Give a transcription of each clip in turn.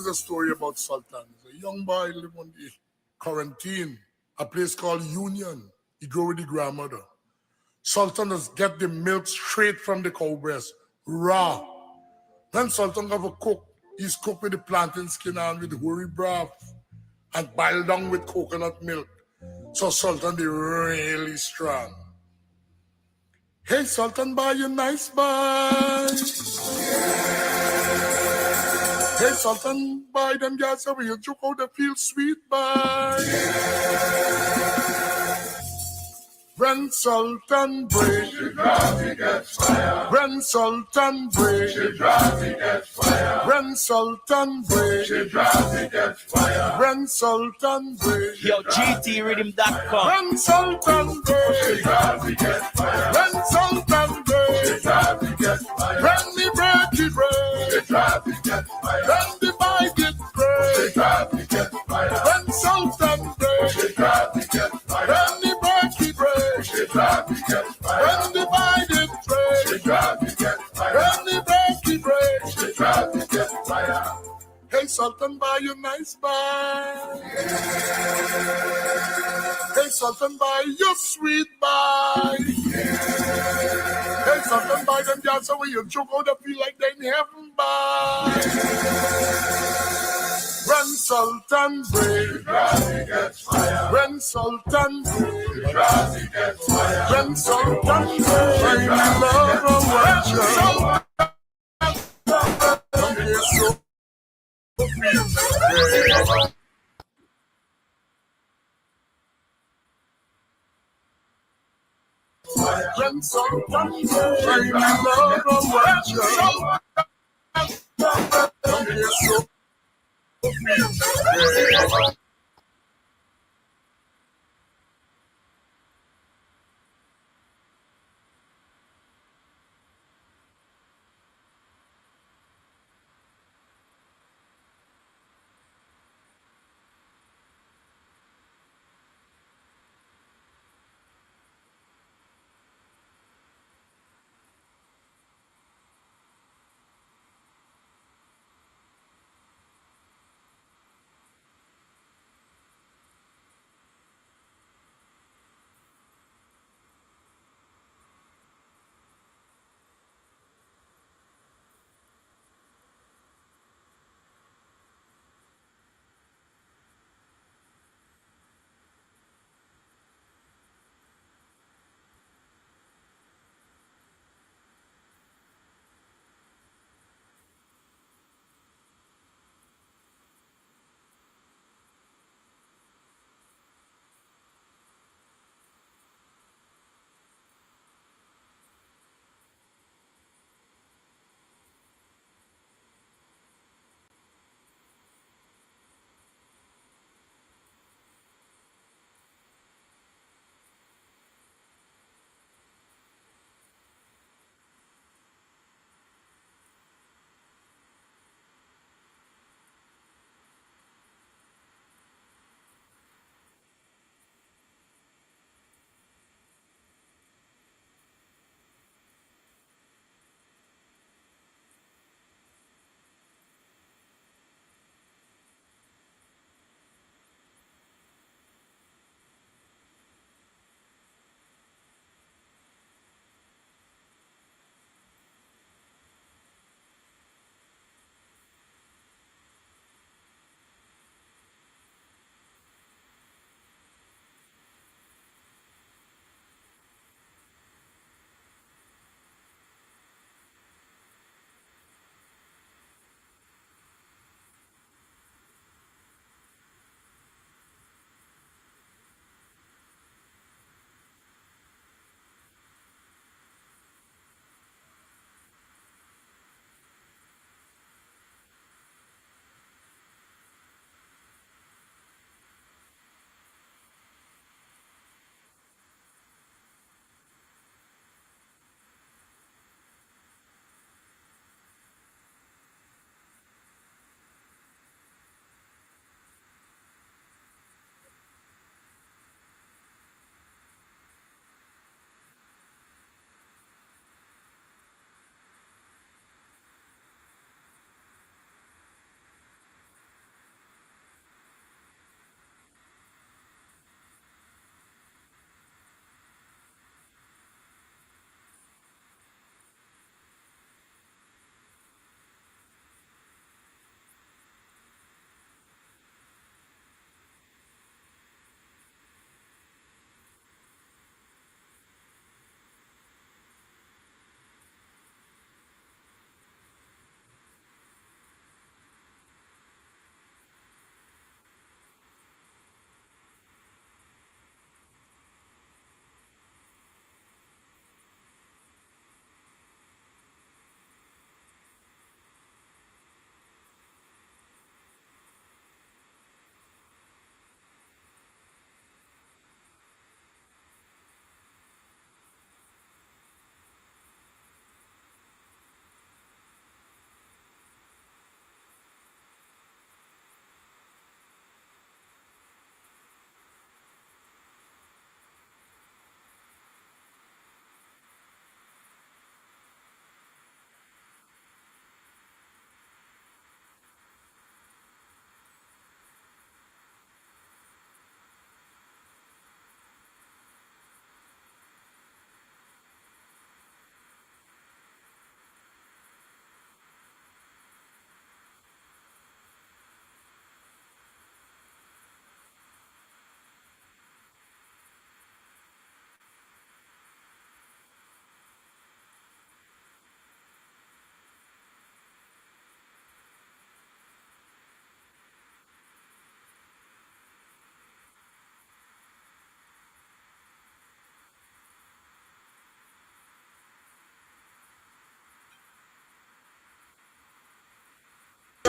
is a story about Sultan. He's a young boy living on the quarantine, a place called Union. He grew with the grandmother. Sultan just get the milk straight from the cow breast, raw. When Sultan have a cook, he's cooked with the plantain skin and with whey broth and boiled down with coconut milk. So Sultan be really strong. Hey Sultan, buy you nice boy. Hey Sultan, buy them guys over here, joke out the feel sweet boy. When Sultan break, she drives, he gets fire. When Sultan break, she drives, he gets fire. When Sultan break, she drives, he gets fire. When Sultan break, yo, GTRhythm.com. When Sultan break, she drives, he gets fire. When Sultan break, she drives, he gets fire. When the break, he break, she drives, he gets fire. When the bite it break, she drives, he gets fire. When Sultan break, she drives, he gets fire. When the break, he break, she drives, he gets fire. When the bite it break, she drives, he gets fire. When the break, he break, she drives, he gets fire. Hey Sultan, buy you nice boy. Hey Sultan, buy you sweet boy. Hey Sultan, buy them girls so you choke out the feel like they in heaven boy. When Sultan break, he gets fire. When Sultan break, he gets fire. When Sultan break, I love a watcher. When Sultan break, I love a watcher.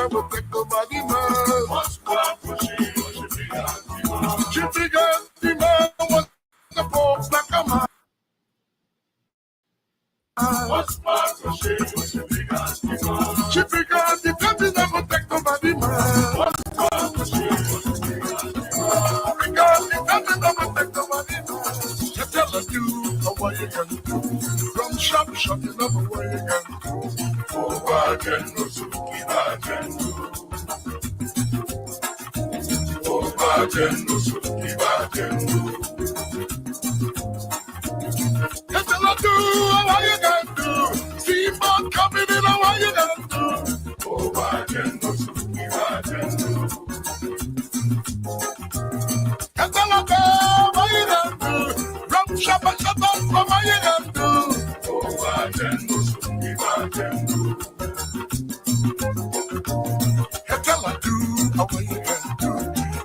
never take nobody man. What's God for she big as the man was the folks like a man. What's God for she big as the man. She big as the baby never take nobody man. What's God for she big as the man. Because the baby never take nobody man. You tell her you what you can do. From shop, you never what you can do. Oh, bartender, Suki, bartender. Oh, bartender, Suki, bartender. You tell her do what you can do. Steamboat coming in, what you can do. Oh, bartender, Suki, bartender. You tell her do what you can do. Rum shop and shut up for what you can do. Oh, bartender, Suki, bartender. You tell her do what you can do.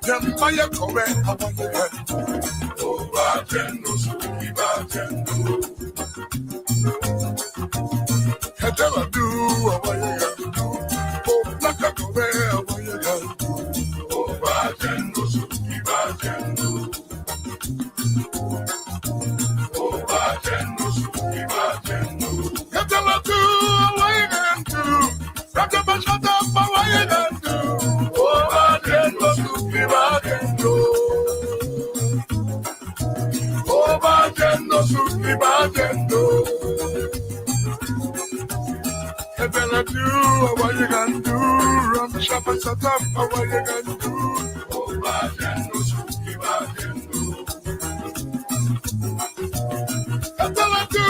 Tell me why you correct what you can do. Oh, bartender, Suki, bartender. You tell her do what you can do. Oh, black and correct what you can do. Oh, bartender, Suki, bartender. Oh, bartender, Suki, bartender. You tell her do what you can do. Rock up and shut up for what you can do. Oh, bartender, Suki, bartender. Oh, bartender, Suki, bartender. You tell her do what you can do. Run the shop and shut up for what you can do. Oh, bartender, Suki, bartender. You tell her do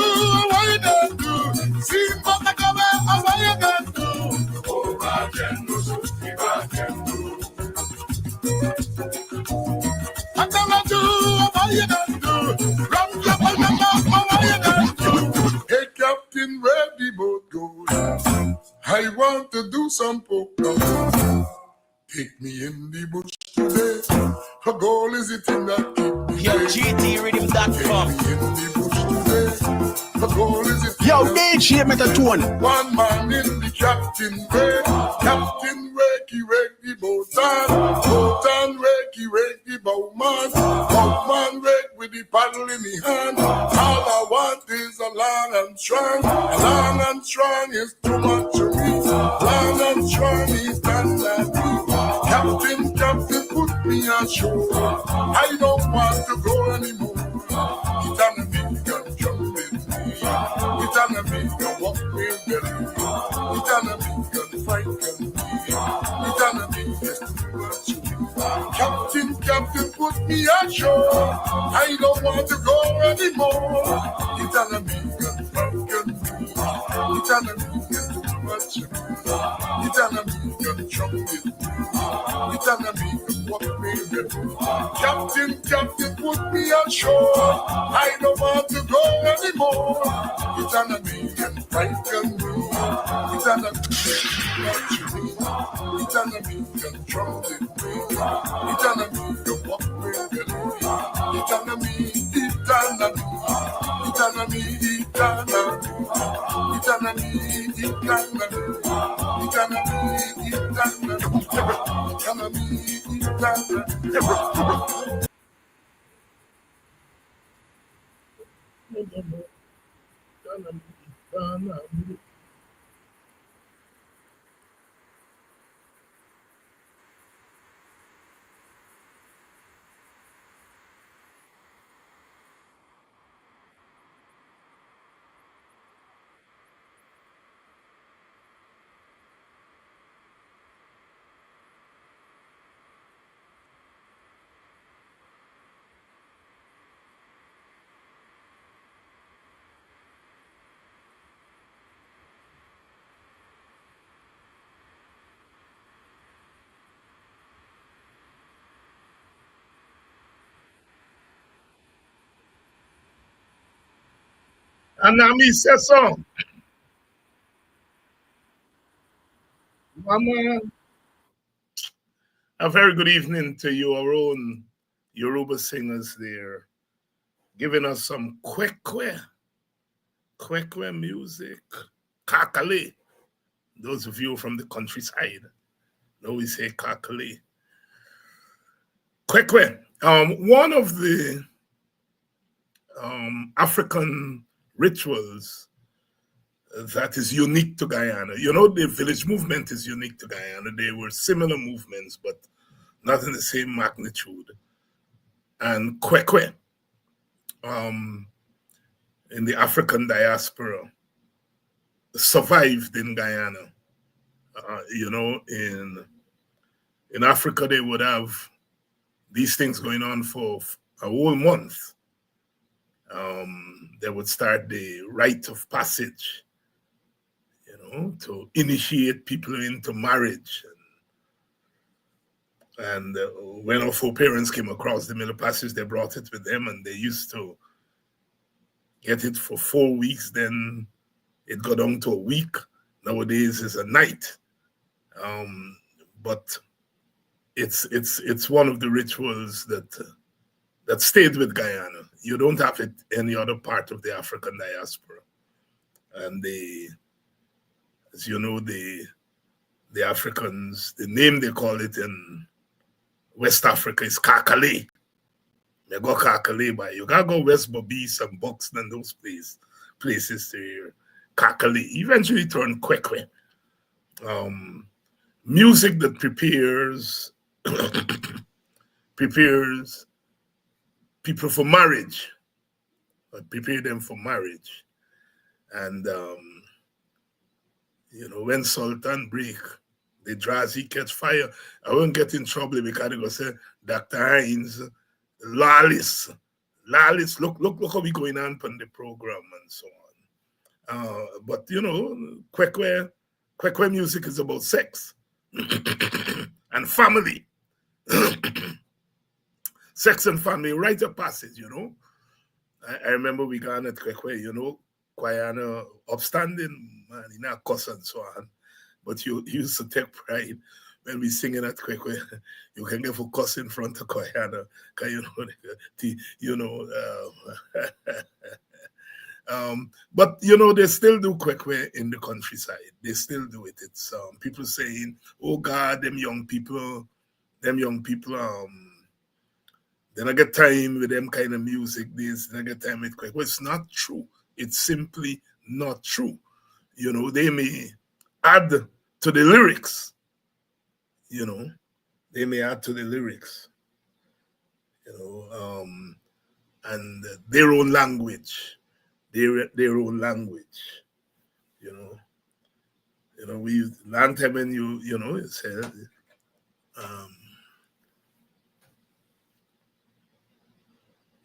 what you can do. See what I come and what you can do. Oh, bartender, Suki, bartender. I tell her do what you can do. Run the shop and shut up for what you can do. Hey, Captain, where the boat goes? I want to do some poker. Take me in the bush today. Her goal is the thing that keep me. Yo, GTRhythm.com. Take me in the bush today. Her goal is the thing Yo, that DJ Metatone. one man in the captain way. Captain wakey wake the boat and wake the bowman. Bowman wake with the paddle in the hand. All I want is a long and strong. Long and strong is too much to me. Long and strong is done that me. Captain, put me on shore. I don't want to go anymore. It's on the big gun, jump with me. It's on the big gun, walk with belly. It's on the big gun, fight gun. It's on the big gun, too much to me. Captain, put me on shore. I don't want to go anymore. It's on the big gun, fight gun. It's on the big gun, too much to me. It's on the big gun, jump with me. It's on the big gun, walk with belly. Captain, put me on shore. I don't want to go anymore. It's on the big and fight can be. It's on the big and it's on the big and trumpet me. It's on the big and walk with belly. It's on the big, it's on the big. It's on the big, it's on the big. It's on the big, it's on the big. It's on the big, it's on the big. It's on the big, it's on the big. Anami Sesson. Mama. A very good evening to you, our own Yoruba singers there, giving us some kwekwe music, kakale. Those of you from the countryside, No, we say kakali. Kwekwe. One of the African rituals that is unique to Guyana. You know, the village movement is unique to Guyana. They were similar movements, but not in the same magnitude. And Kwekwe, in the African diaspora, survived in Guyana. You know, in Africa, they would have these things going on for a whole month. They would start the rite of passage, you know, to initiate people into marriage. And when our foreparents came across the Middle Passage, they brought it with them, and they used to get it for 4 weeks. Then it got down to a week. Nowadays, it's a night. But it's one of the rituals that stayed with Guyana. You don't have it any other part of the African diaspora. And as you know, the Africans, the name they call it in West Africa is Kakale. You go Kakale by you gotta go West Bobis and Buxton and those places to hear Kakale. Eventually turn Kwekwe. Music that prepares people for marriage, or prepare them for marriage. And you know, when Sultan break, the Drazi catch fire. I won't get in trouble because they go say, Dr. Hinds, lawless, look how we going on the program and so on. But you know, Kwekwe music is about sex and family. Sex and family, rite of passage, you know. I remember we gone at Kwekwe, you know, Guyana upstanding, man, you know, cuss and so on. But you used to take pride when we singing at Kwekwe. You can get for cuss in front of Guyana, but you know, they still do Kwekwe in the countryside. They still do it. It's people saying, "Oh God, them young people, they don't get time with them kind of music. They don't get time with Kwekwe." Well, it's not true. It's simply not true. You know, they may add to the lyrics. You know, they may add to the lyrics. You know, and their own language, their own language. You know, we long time when you know it said.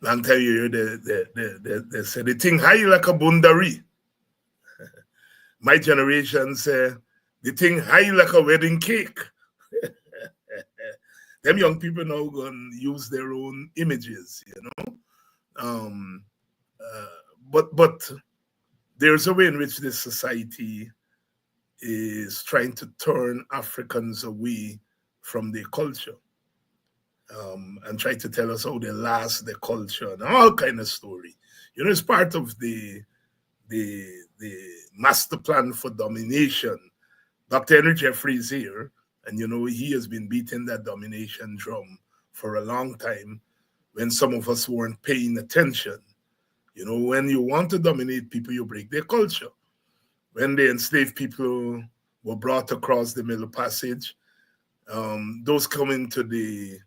Long time you hear they say the thing high like a bundari. My generation say the thing high like a wedding cake. Them young people now gonna use their own images, you know. But there's a way in which this society is trying to turn Africans away from their culture. And try to tell us how they lost their culture and all kind of story. You know, it's part of the master plan for domination. Dr. Henry Jeffrey is here, and you know, he has been beating that domination drum for a long time when some of us weren't paying attention. You know, when you want to dominate people, you break their culture. When the enslaved people were brought across the Middle Passage, those coming to the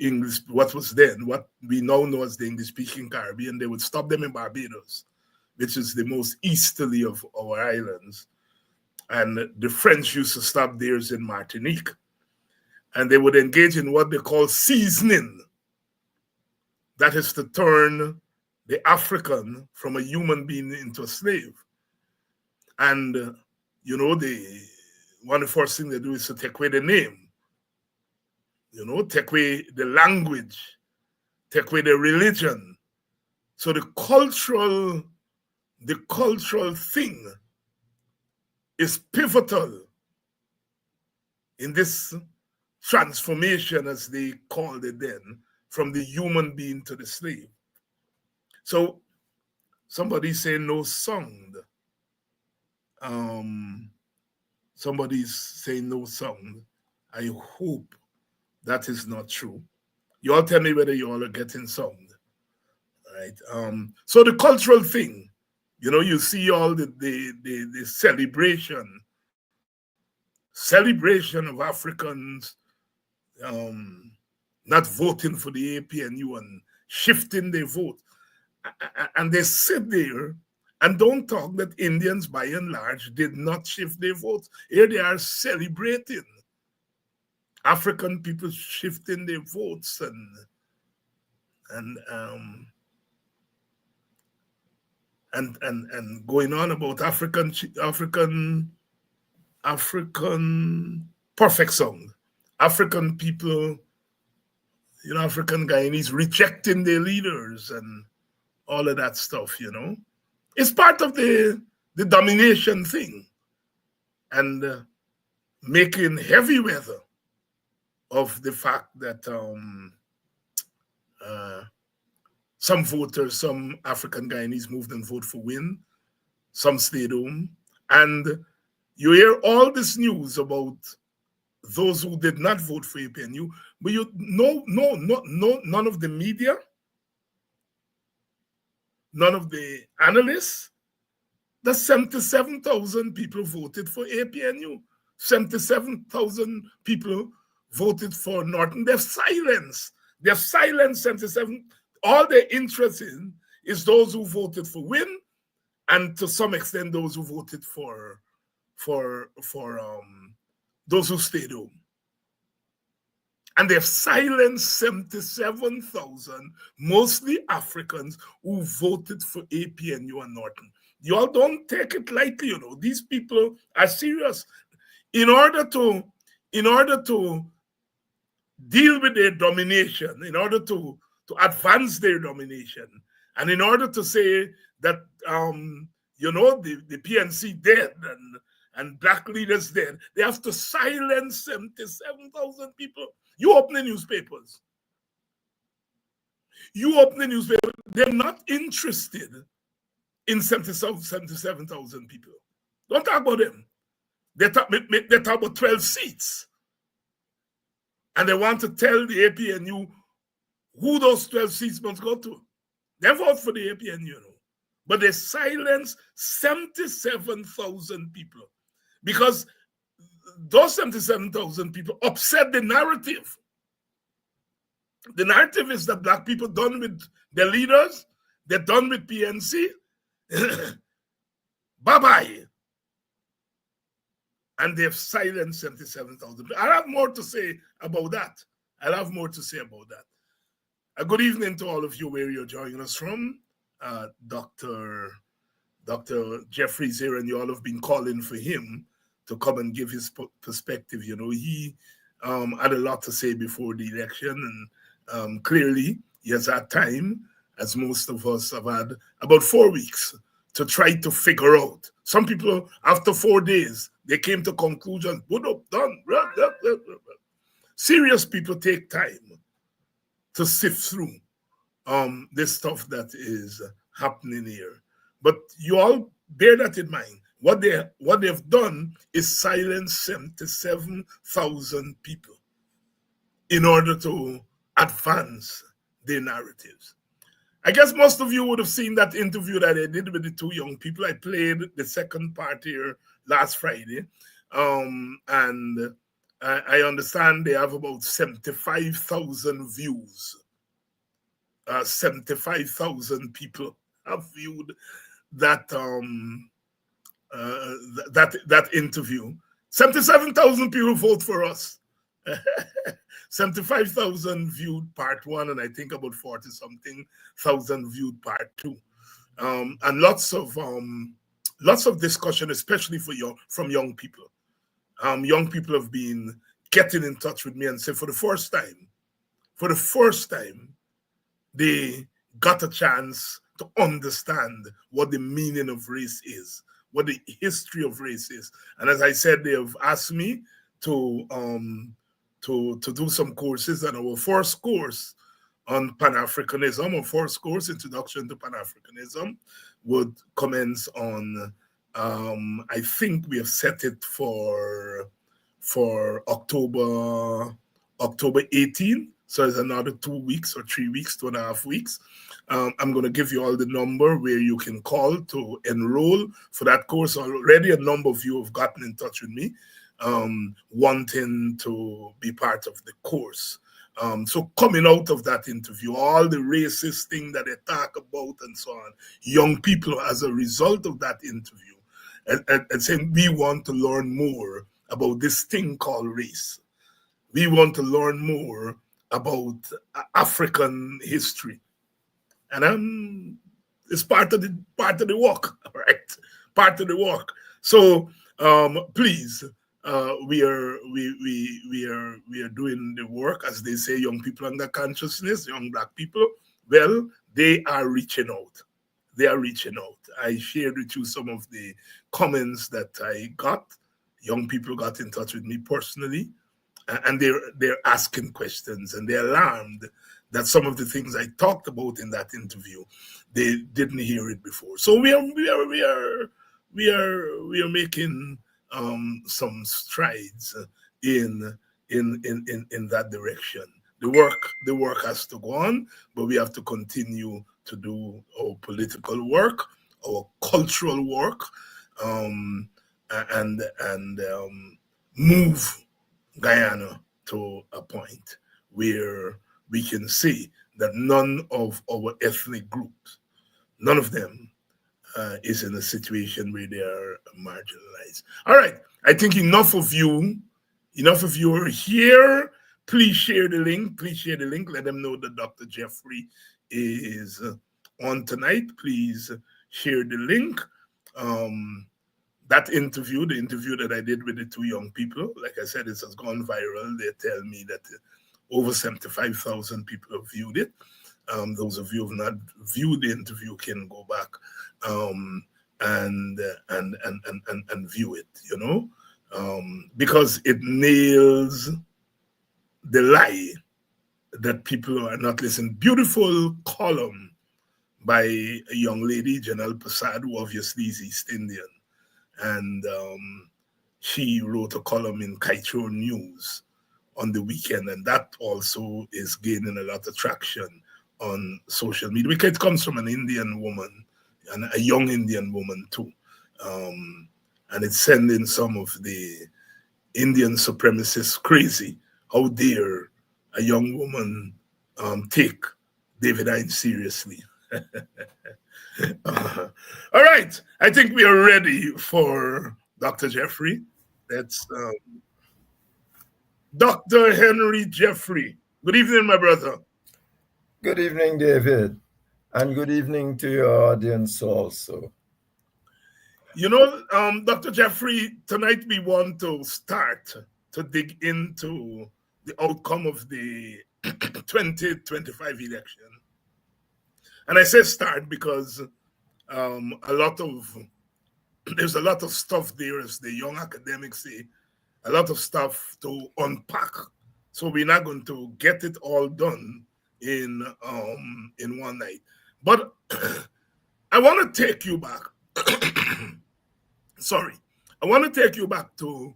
English, what was then, what we now know as the English-speaking Caribbean, they would stop them in Barbados, which is the most easterly of our islands. And the French used to stop theirs in Martinique. And they would engage in what they call seasoning. That is to turn the African from a human being into a slave. And, you know, one of the first things they do is to take away the name. You know, take away the language, take away the religion. So the cultural thing is pivotal in this transformation, as they called it then, from the human being to the slave. So somebody say no sound. Somebody's saying no sound. I hope that is not true. You all tell me whether you all are getting sound. Right. So the cultural thing, you see all the celebration of Africans not voting for the APNU and shifting their vote. And they sit there and don't talk that Indians, by and large, did not shift their votes. Here they are celebrating African people shifting their votes and going on about African perfect song. African people, African Guyanese rejecting their leaders and all of that stuff, It's part of the domination thing and making heavy weather of the fact that some African Guyanese moved and voted for Win, some stayed home, and you hear all this news about those who did not vote for APNU, but none of the media, none of the analysts, that 77,000 people voted for APNU. 77,000 people voted for Norton. They've silenced 77. All they're interested in is those who voted for Win, and to some extent those who voted for those who stayed home. And they've silenced 77,000, mostly Africans, who voted for APNU and Norton. You all don't take it lightly, These people are serious. In order to deal with their domination, in order to advance their domination, and in order to say that the PNC dead and black leaders dead, they have to silence 77,000 people. You open the newspapers. They're not interested in 77,000 people. Don't talk about them. They talk about 12 seats. And they want to tell the APNU who those 12 seats must go to. They vote for the APNU, but they silence 77,000 people because those 77,000 people upset the narrative. The narrative is that black people done with their leaders, they're done with PNC. Bye-bye. And they've silenced 77,000. I'll have more to say about that. A good evening to all of you where you're joining us from. Dr. Jeffrey's here, and you all have been calling for him to come and give his perspective. He had a lot to say before the election, and clearly he has had time, as most of us have had, about 4 weeks to try to figure out. Some people, after 4 days, they came to conclusions, put up, done. Serious people take time to sift through this stuff that is happening here. But you all bear that in mind. What they've done is silence 77,000 people in order to advance their narratives. I guess most of you would have seen that interview that I did with the two young people. I played the second part here last Friday. And I understand they have about 75,000 views. 75,000 people have viewed that that interview. 77,000 people vote for us. 75,000 viewed part one, and I think about 40-something thousand viewed part two. And lots of discussion, especially from young people. Young people have been getting in touch with me and say for the first time, they got a chance to understand what the meaning of race is, what the history of race is. And as I said, they have asked me to do some courses, and our first course on Pan-Africanism, our first course, Introduction to Pan-Africanism, would commence on I think we have set it for October 18. So it's another 2 weeks or 3 weeks, 2.5 weeks. I'm going to give you all the number where you can call to enroll for that course. Already a number of you have gotten in touch with me wanting to be part of the course. So coming out of that interview, all the racist thing that they talk about and so on, young people as a result of that interview, and saying we want to learn more about this thing called race. We want to learn more about African history, and it's part of the work, right? Part of the work. So please, we are doing the work, as they say, young people under consciousness, young Black people. Well, they are reaching out. They are reaching out. I shared with you some of the comments that I got. Young people got in touch with me personally, and they're asking questions, and they're alarmed that some of the things I talked about in that interview, they didn't hear it before. So we are making some strides in that direction. The work has to go on, but we have to continue to do our political work, our cultural work, and move Guyana to a point where we can see that none of our ethnic groups, none of them is in a situation where they are marginalized. All right, I think enough of you are here. Please share the link. Please share the link. Let them know that Dr. Jeffrey is on tonight. Please share the link. That interview, the interview that I did with the two young people, like I said, it has gone viral. They tell me that over 75,000 people have viewed it. Those of you who have not viewed the interview can go back and view it, you know, because it nails the lie that people are not listening. Beautiful column by a young lady, Janelle Prasad, who obviously is East Indian. And she wrote a column in Kaito News on the weekend, and that also is gaining a lot of traction on social media, because it comes from an Indian woman, and a young Indian woman too. And it's sending some of the Indian supremacists crazy. How dare a young woman take David Hines seriously? All right, I think we are ready for Dr. Jeffrey. That's Dr. Henry Jeffrey. Good evening, my brother. Good evening, David, and good evening to your audience also. You know, Dr. Jeffrey, tonight we want to start to dig into the outcome of the 2025 election. And I say start because there's a lot of stuff there, as the young academics say, a lot of stuff to unpack. So we're not going to get it all done in one night. But I want to take you back. I want to take you back to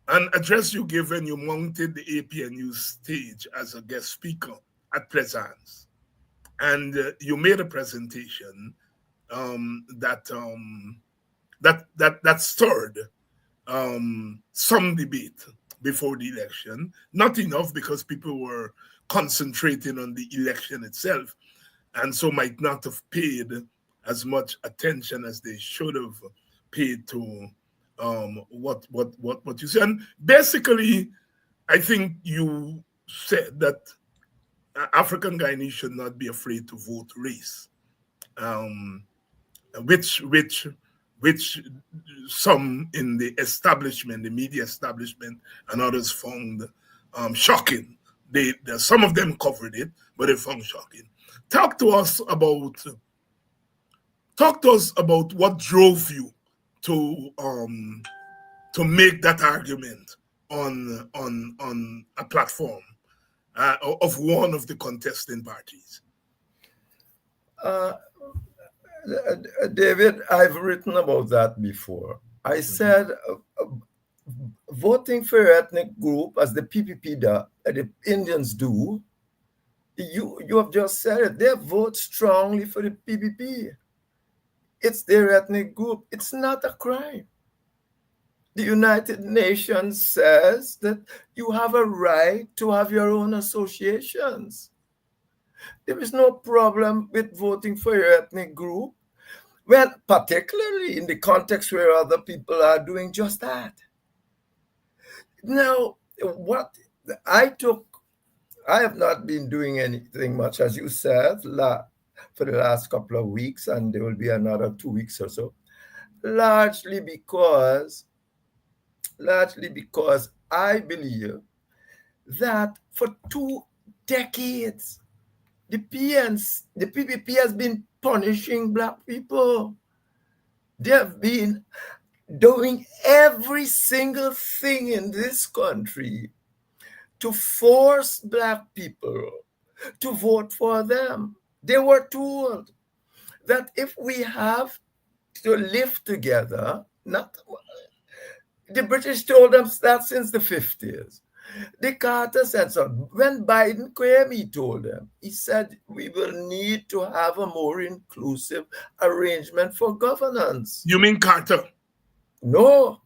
an address you gave when you mounted the APNU stage as a guest speaker at Plaisance. And you made a presentation that stirred some debate before the election. Not enough, because people were concentrating on the election itself, and so might not have paid as much attention as they should have paid to what you said. And basically, I think you said that African Guyanese should not be afraid to vote race, which some in the establishment, the media establishment, and others found shocking. Some of them covered it, but they found shocking. Talk to us about what drove you to make that argument on a platform of one of the contesting parties. David, I've written about that before. I said voting for your ethnic group, as the PPP the Indians do, you have just said it. They vote strongly for the PPP. It's their ethnic group. It's not a crime. The United Nations says that you have a right to have your own associations. There is no problem with voting for your ethnic group. Well, particularly in the context where other people are doing just that. Now, what I have not been doing anything much, as you said, for the last couple of weeks, and there will be another 2 weeks or so, largely because I believe that for 2 decades, the PPP has been punishing Black people. They have been doing every single thing in this country to force Black people to vote for them. They were told that if we have to live together, the British told them that since the 50s. The Carter said so. When Biden came, he told them, he said, we will need to have a more inclusive arrangement for governance. You mean Carter? No,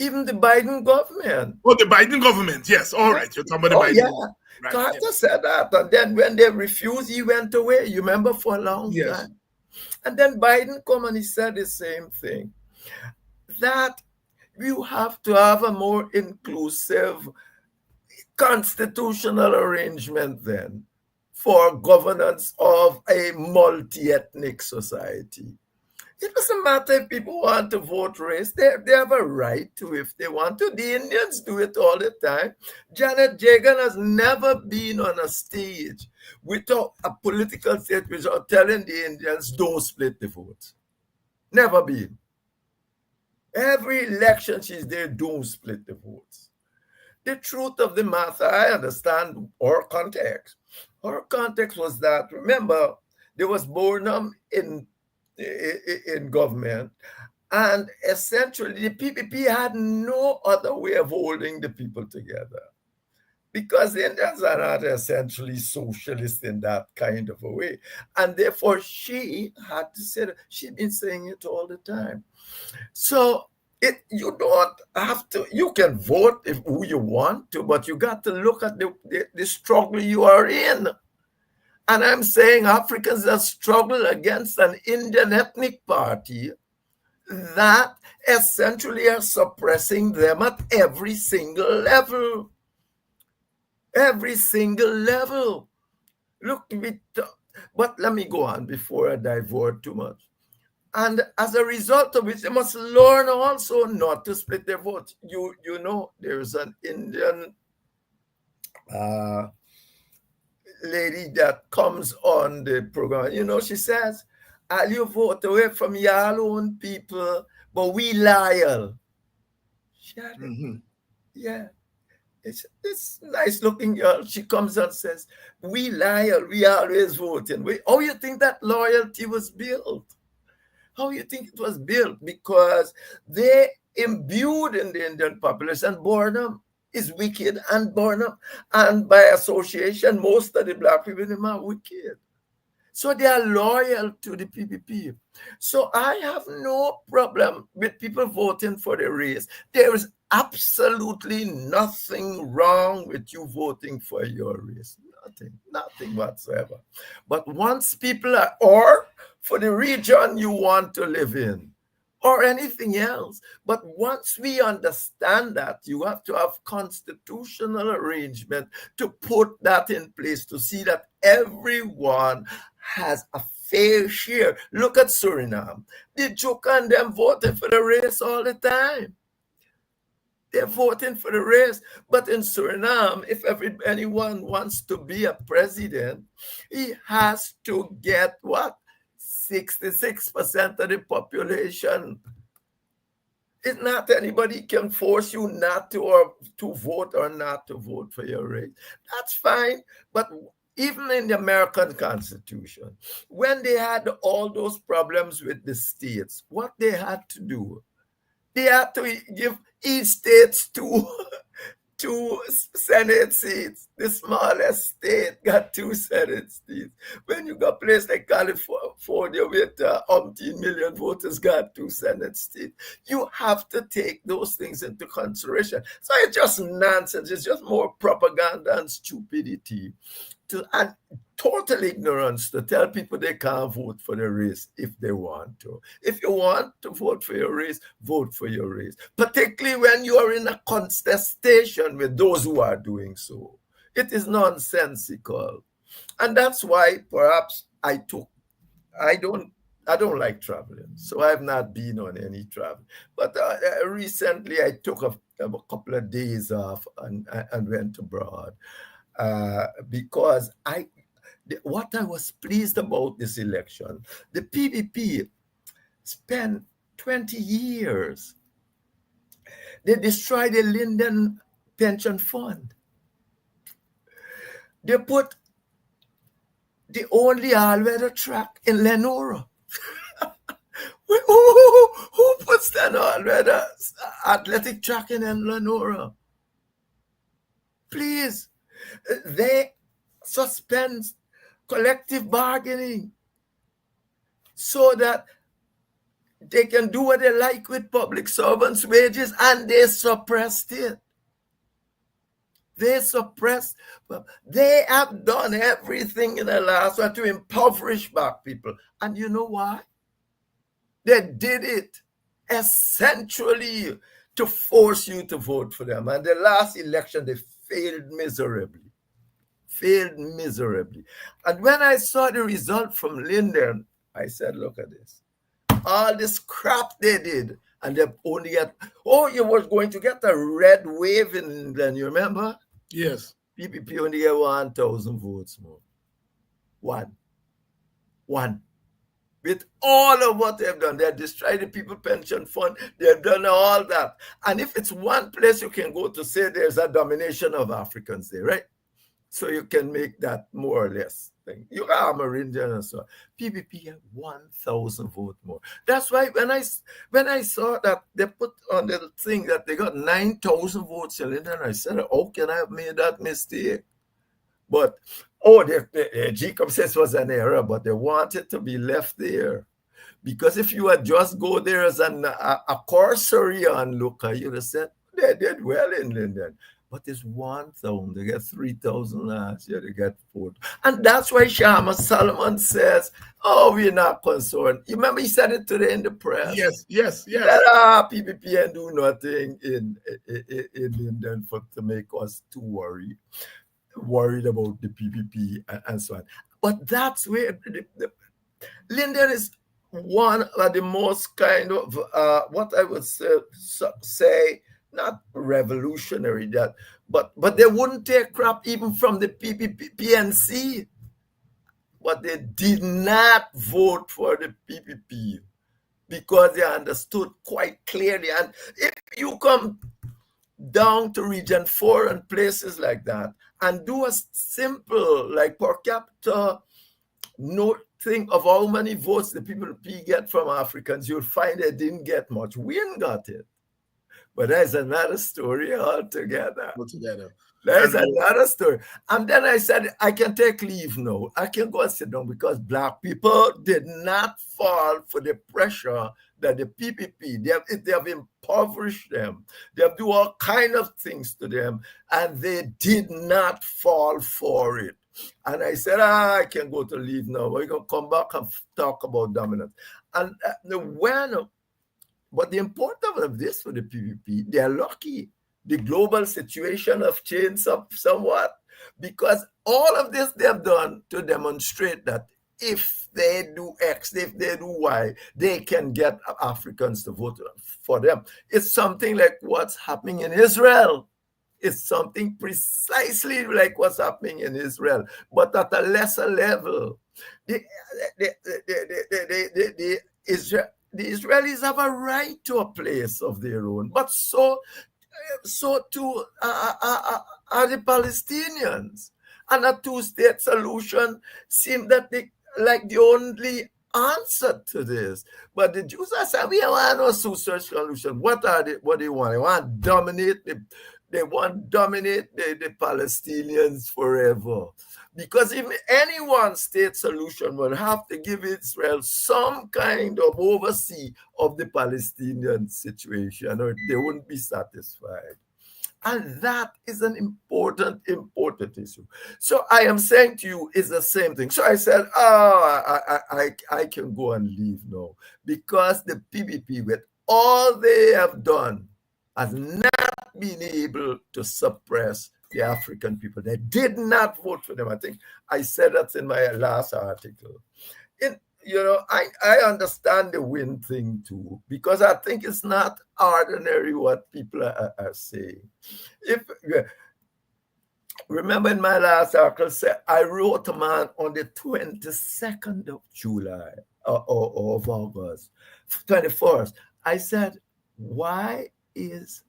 even the Biden government. Oh, the Biden government, yes. All right, you're talking about the Biden. Yeah. Right, Carter yes. said that. And then when they refused, he went away. You remember, for a long time. And then Biden come and he said the same thing. That you have to have a more inclusive constitutional arrangement then for governance of a multi-ethnic society. It doesn't matter if people want to vote race. They have a right to if they want to. The Indians do it all the time. Janet Jagan has never been on a stage without a political stage without telling the Indians, don't split the vote. Never been. Every election she's there, don't split the votes. The truth of the matter, I understand our context. Our context was that, remember, there was Burnham in government, and essentially the PPP had no other way of holding the people together, because the Indians are not essentially socialist in that kind of a way, and therefore she had to say that. She'd been saying it all the time. So you don't have to. You can vote who you want to, but you got to look at the struggle you are in. And I'm saying Africans that struggle against an Indian ethnic party that essentially are suppressing them at every single level. Every single level. Look, but let me go on before I divert too much. And as a result of which, they must learn also not to split their votes. You know, there's an Indian lady that comes on the program. You know, she says, "I'll you vote away from y'all own people, but we loyal." Yeah. It's nice looking girl. She comes and says, "We loyal, we always voting." How you think that loyalty was built? How you think it was built? Because they imbued in the Indian population. Burnham is wicked, and Burnham, and by association, most of the Black people in them are wicked. So they are loyal to the PPP. So I have no problem with people voting for the race. There is absolutely nothing wrong with you voting for your race. Nothing whatsoever. But once people are, or for the region you want to live in, or anything else. But once we understand that, you have to have constitutional arrangement to put that in place, to see that everyone has a fair share. Look at Suriname. The Joka and them voting for the race all the time. They're voting for the race. But in Suriname, if anyone wants to be a president, he has to get what? 66% of the population. It's not anybody can force you not to, or to vote or not to vote for your race. That's fine. But even in the American Constitution, when they had all those problems with the states, what they had to do, they had to give each state two Senate seats. The smallest state got 2 Senate seats. When you got a place like California with umpteen million voters got 2 Senate seats, you have to take those things into consideration. So it's just nonsense. It's just more propaganda and stupidity and total ignorance to tell people they can't vote for the race if they want to. If you want to vote for your race, vote for your race, particularly when you are in a contestation with those who are doing so. It is nonsensical. And that's why perhaps I don't like traveling, so I've not been on any travel. But recently I took a couple of days off and went abroad. Because what I was pleased about this election, the PPP spent 20 years. They destroyed the Linden Pension Fund. They put the only all-weather track in Lenora. Who puts that all-weather athletic track in Lenora? Please. They suspend collective bargaining so that they can do what they like with public servants' wages, and they suppressed it. They have done everything in the last one to impoverish black people. And you know why? They did it essentially to force you to vote for them. And the last election, they failed miserably. And when I saw the result from Linden, I said, look at this. All this crap they did, and they only get, you were going to get a red wave in England, you remember? Yes. PPP only get 1,000 votes more. One. With all of what they've done, they've destroyed the People Pension Fund, they've done all that. And if it's one place you can go to say there's a domination of Africans there, right? So you can make that more or less thing. You are Amerindian and so on. PPP had 1,000 votes more. That's why when I saw that they put on the thing that they got 9,000 votes in Linden, I said, how can I have made that mistake? But, Jacob says it was an error, but they wanted to be left there. Because if you had just go there as a cursory onlooker, you'd have said, they did well in Linden. But it's 1,000. They get 3,000 last year. They get 4,000. And that's why Shama Solomon says, we're not concerned. You remember he said it today in the press? Yes. That PPP and do nothing in Linden to make us too worried about the PPP and so on. But that's where Linden is one of the most kind of, what I would say not revolutionary, but they wouldn't take crap even from the PNC. But they did not vote for the PPP because they understood quite clearly. And if you come down to Region 4 and places like that and do a simple, like per capita thing of how many votes the PPP get from Africans, you'll find they didn't get much. We ain't got it. But that's another story altogether. There's another story. And then I said, I can take leave now. I can go and sit down because black people did not fall for the pressure that the PPP, they have impoverished them. They have do all kind of things to them, and they did not fall for it. And I said, I can go to leave now. We're going to come back and talk about dominance. And but the importance of this for the PPP, they're lucky. The global situation have changed somewhat because all of this they've done to demonstrate that if they do X, if they do Y, they can get Africans to vote for them. It's something like what's happening in Israel. It's something precisely like what's happening in Israel, but at a lesser level. The Israelis have a right to a place of their own, but so too are the Palestinians. And a two-state solution seemed that like the only answer to this. But the Jews are saying, we don't want no two-state solution. What do they want? They want to dominate the Palestinians forever. Because if any one-state solution would have to give Israel some kind of oversee of the Palestinian situation, or they wouldn't be satisfied. And that is an important issue. So I am saying to you, it's the same thing. So I said, I can go and leave now, because the PPP, with all they have done, has not been able to suppress the African people. They did not vote for them. I think I said that in my last article. I understand the win thing too, because I think it's not ordinary what people are saying. Remember in my last article, I wrote a man on the 22nd of July or of August, 21st. I said, why is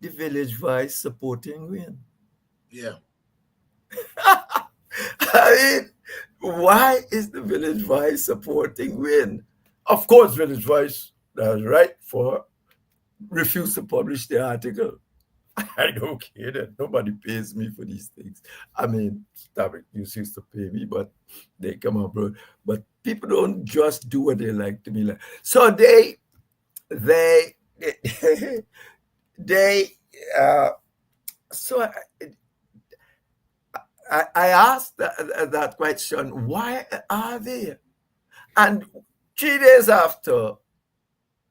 the village vice supporting Win? Yeah. I mean, why is the village vice supporting Win? Of course, village vice does right for refuse to publish the article. I don't care that nobody pays me for these things. I mean, David used to pay me, but they come abroad. But people don't just do what they like to be like. So I asked that question, why are they? And 3 days after,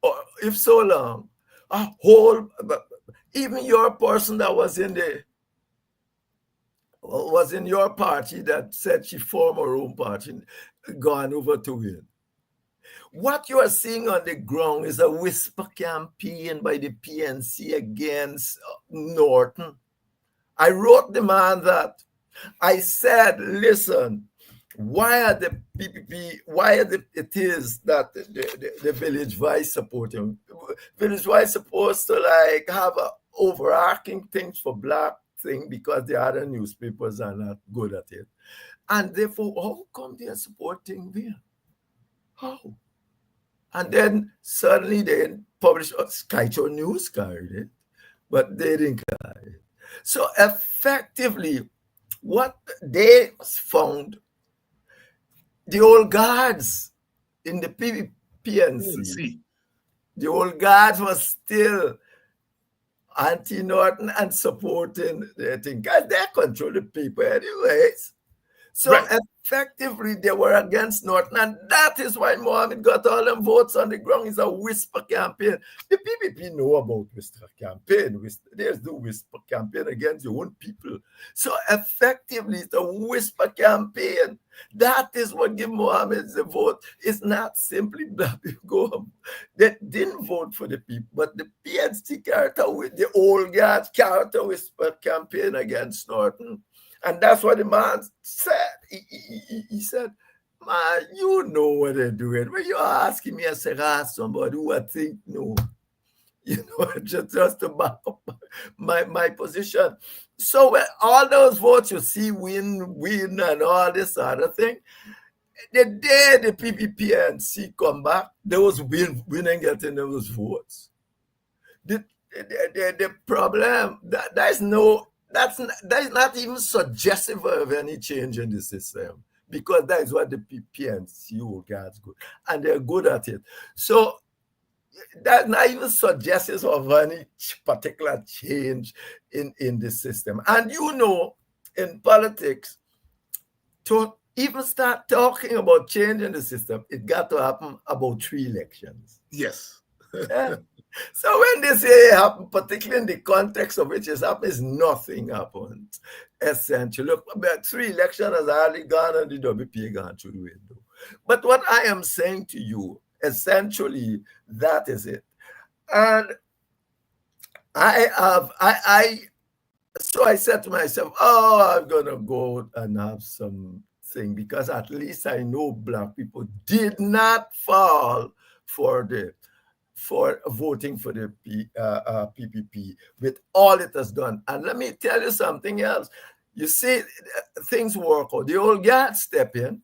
or if so long, a whole, even your person that was in your party that said she formed her own party, gone over to Win. What you are seeing on the ground is a whisper campaign by the PNC against Norton. I wrote the man that. I said, listen, why are the PPP, it is that the village vice supporting? Village vice supposed to like have a overarching things for black thing, because the other newspapers are not good at it. And therefore, how come they are supporting them? How? And then suddenly they published, Skycho News carried it, but they didn't carry it. So effectively, what they found, the old guards in the PNC, the old guards were still anti-Norton and supporting the thing, because they control the people anyways. So effectively, they were against Norton, and that is why Mohammed got all them votes on the ground. It's a whisper campaign. The PPP know about whisper campaign. There's no whisper campaign against your own people. So effectively, it's a whisper campaign. That is what give Mohammed the vote. It's not simply black people go home. They didn't vote for the people, but the PNC character with the old guard character whisper campaign against Norton. And that's what the man said. He said, man, you know what they're doing. When you're asking me, I said, ask somebody who I think no. Just to back up my position. So when all those votes you see win and all this other thing, the day the PPP&C come back, they was winning getting those votes. The problem, that's not even suggestive of any change in the system, because that is what the PNC guards good, and they're good at it. So that's not even suggestive of any particular change in the system. And in politics, to even start talking about changing the system, it got to happen about 3 elections. Yes. Yeah. So when they say it happened, particularly in the context of which it's happened, is nothing happened. Essentially, look, about 3 elections has hardly gone and the WPA gone through the window. But what I am saying to you, essentially, that is it. And so I said to myself, I'm gonna go and have something, because at least I know black people did not fall for voting for the PPP with all it has done. And let me tell you something else. You see, things work out. The old guard step in.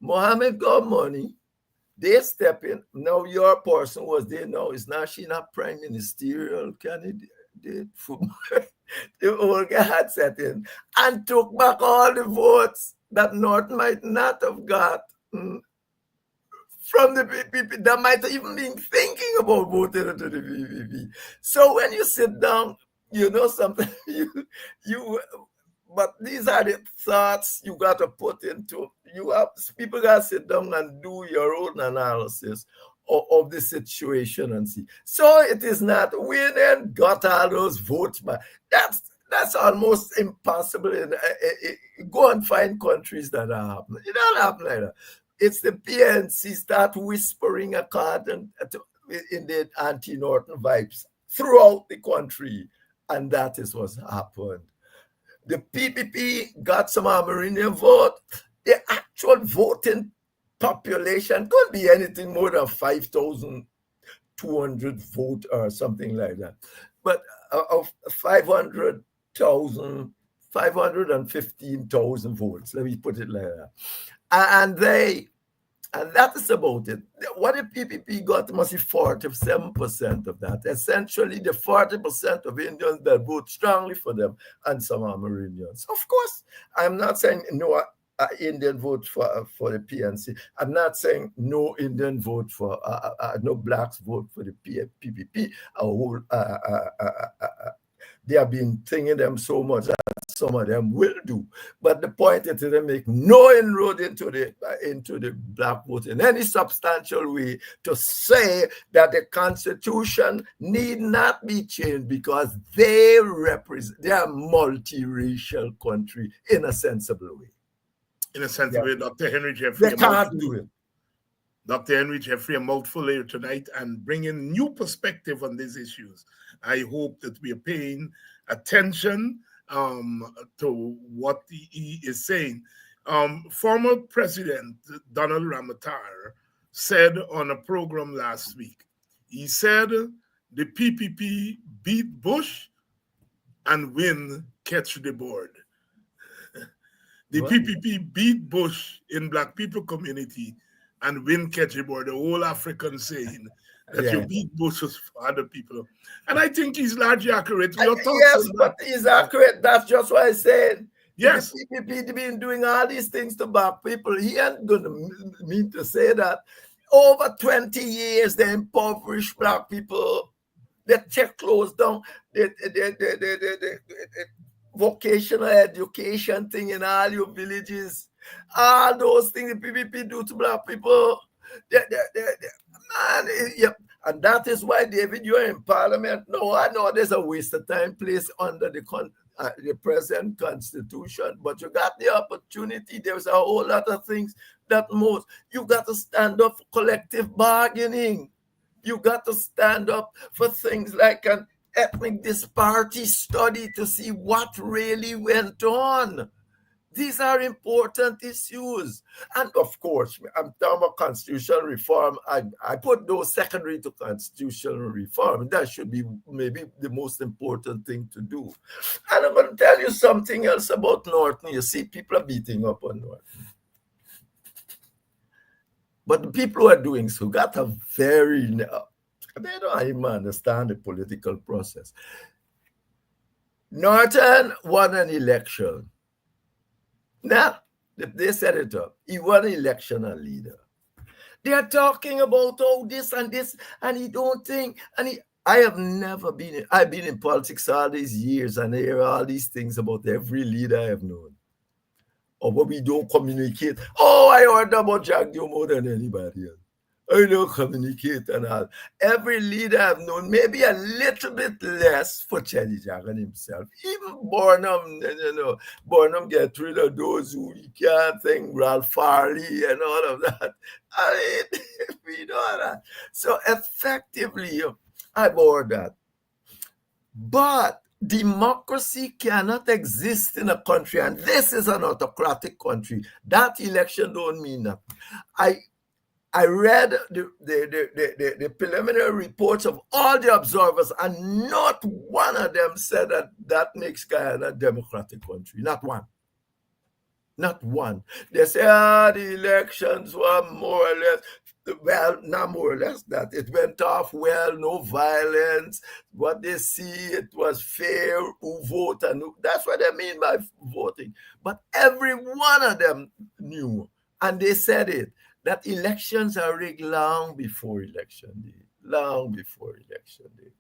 Mohammed got money. They step in. Now your person was there. Now it's not she not prime ministerial candidate. The old guard set in and took back all the votes that North might not have got from the PPP that might have even been thinking about voting into the PPP. So when you sit down, you know something, but these are the thoughts you got to put into. People got to sit down and do your own analysis of the situation and see. So it is not winning, got all those votes, but that's almost impossible. Go and find countries that are happening. It don't happen like that. It's the PNC start whispering a card in the anti-Norton vibes throughout the country, and that is what's happened. The PPP got some Amerindian vote. The actual voting population could be anything more than 5,200 vote or something like that. But of 515,000 votes, let me put it like that. And that is about it. What the PPP got must be 47% of that. Essentially, the 40% of Indians that vote strongly for them and some Amerindians. Of course, I'm not saying no Indian vote for the PNC. I'm not saying no Indian vote for, no blacks vote for the PPP. They have been thinking them so much that some of them will do. But the point is they make no inroad into the black vote in any substantial way to say that the Constitution need not be changed because they are a multiracial country in a sensible way. In a sensible way, Dr. Henry Jeffrey. They can't do it. Dr. Henry Jeffrey, a mouthful here tonight and bringing new perspective on these issues. I hope that we are paying attention to what he is saying. Former President Donald Ramotar said on a program last week, he said the PPP beat Bush and win catch the board. The PPP beat Bush in Black people community and win catch the board, the whole African saying that you beat Bush for other people. And I think he's largely accurate. Yes, but he's accurate. That's just what I said. Yes. The PPP been doing all these things to black people. He ain't going to mean to say that. Over 20 years, they impoverished black people. They check closed down. The vocational education thing in all your villages. All those things the PPP do to black people. And that is why, David, you're in Parliament. No, I know there's a waste of time placed under the present Constitution, but you got the opportunity. There's a whole lot of things that most. You got to stand up for collective bargaining. You got to stand up for things like an ethnic disparity study to see what really went on. These are important issues. And of course, I'm talking about constitutional reform. I put those secondary to constitutional reform. That should be maybe the most important thing to do. And I'm going to tell you something else about Norton. You see, people are beating up on Norton. But the people who are doing so got a very, they don't even understand the political process. Norton won an election. Now, they set it up. He won an election and leader. They are talking about this, and he don't think, I have never been, I've been in politics all these years, and I hear all these things about every leader I have known. Or what we don't communicate. Oh, I heard about Jack Joe more than anybody else. I don't communicate and all. Every leader I've known, maybe a little bit less for Chelly Jagan himself. Even Burnham get rid of those who you can't think, Ralph Farley and all of that. I mean, we know that. So effectively, I bore that. But democracy cannot exist in a country, and this is an autocratic country. That election don't mean nothing. I read the preliminary reports of all the observers, and not one of them said that makes Guyana a democratic country. Not one. Not one. They say, the elections were more or less, well, not more or less that. It went off well, no violence. What they see, it was fair, who vote, and that's what they mean by voting. But every one of them knew, and they said it, that elections are rigged long before election day. Long before election day.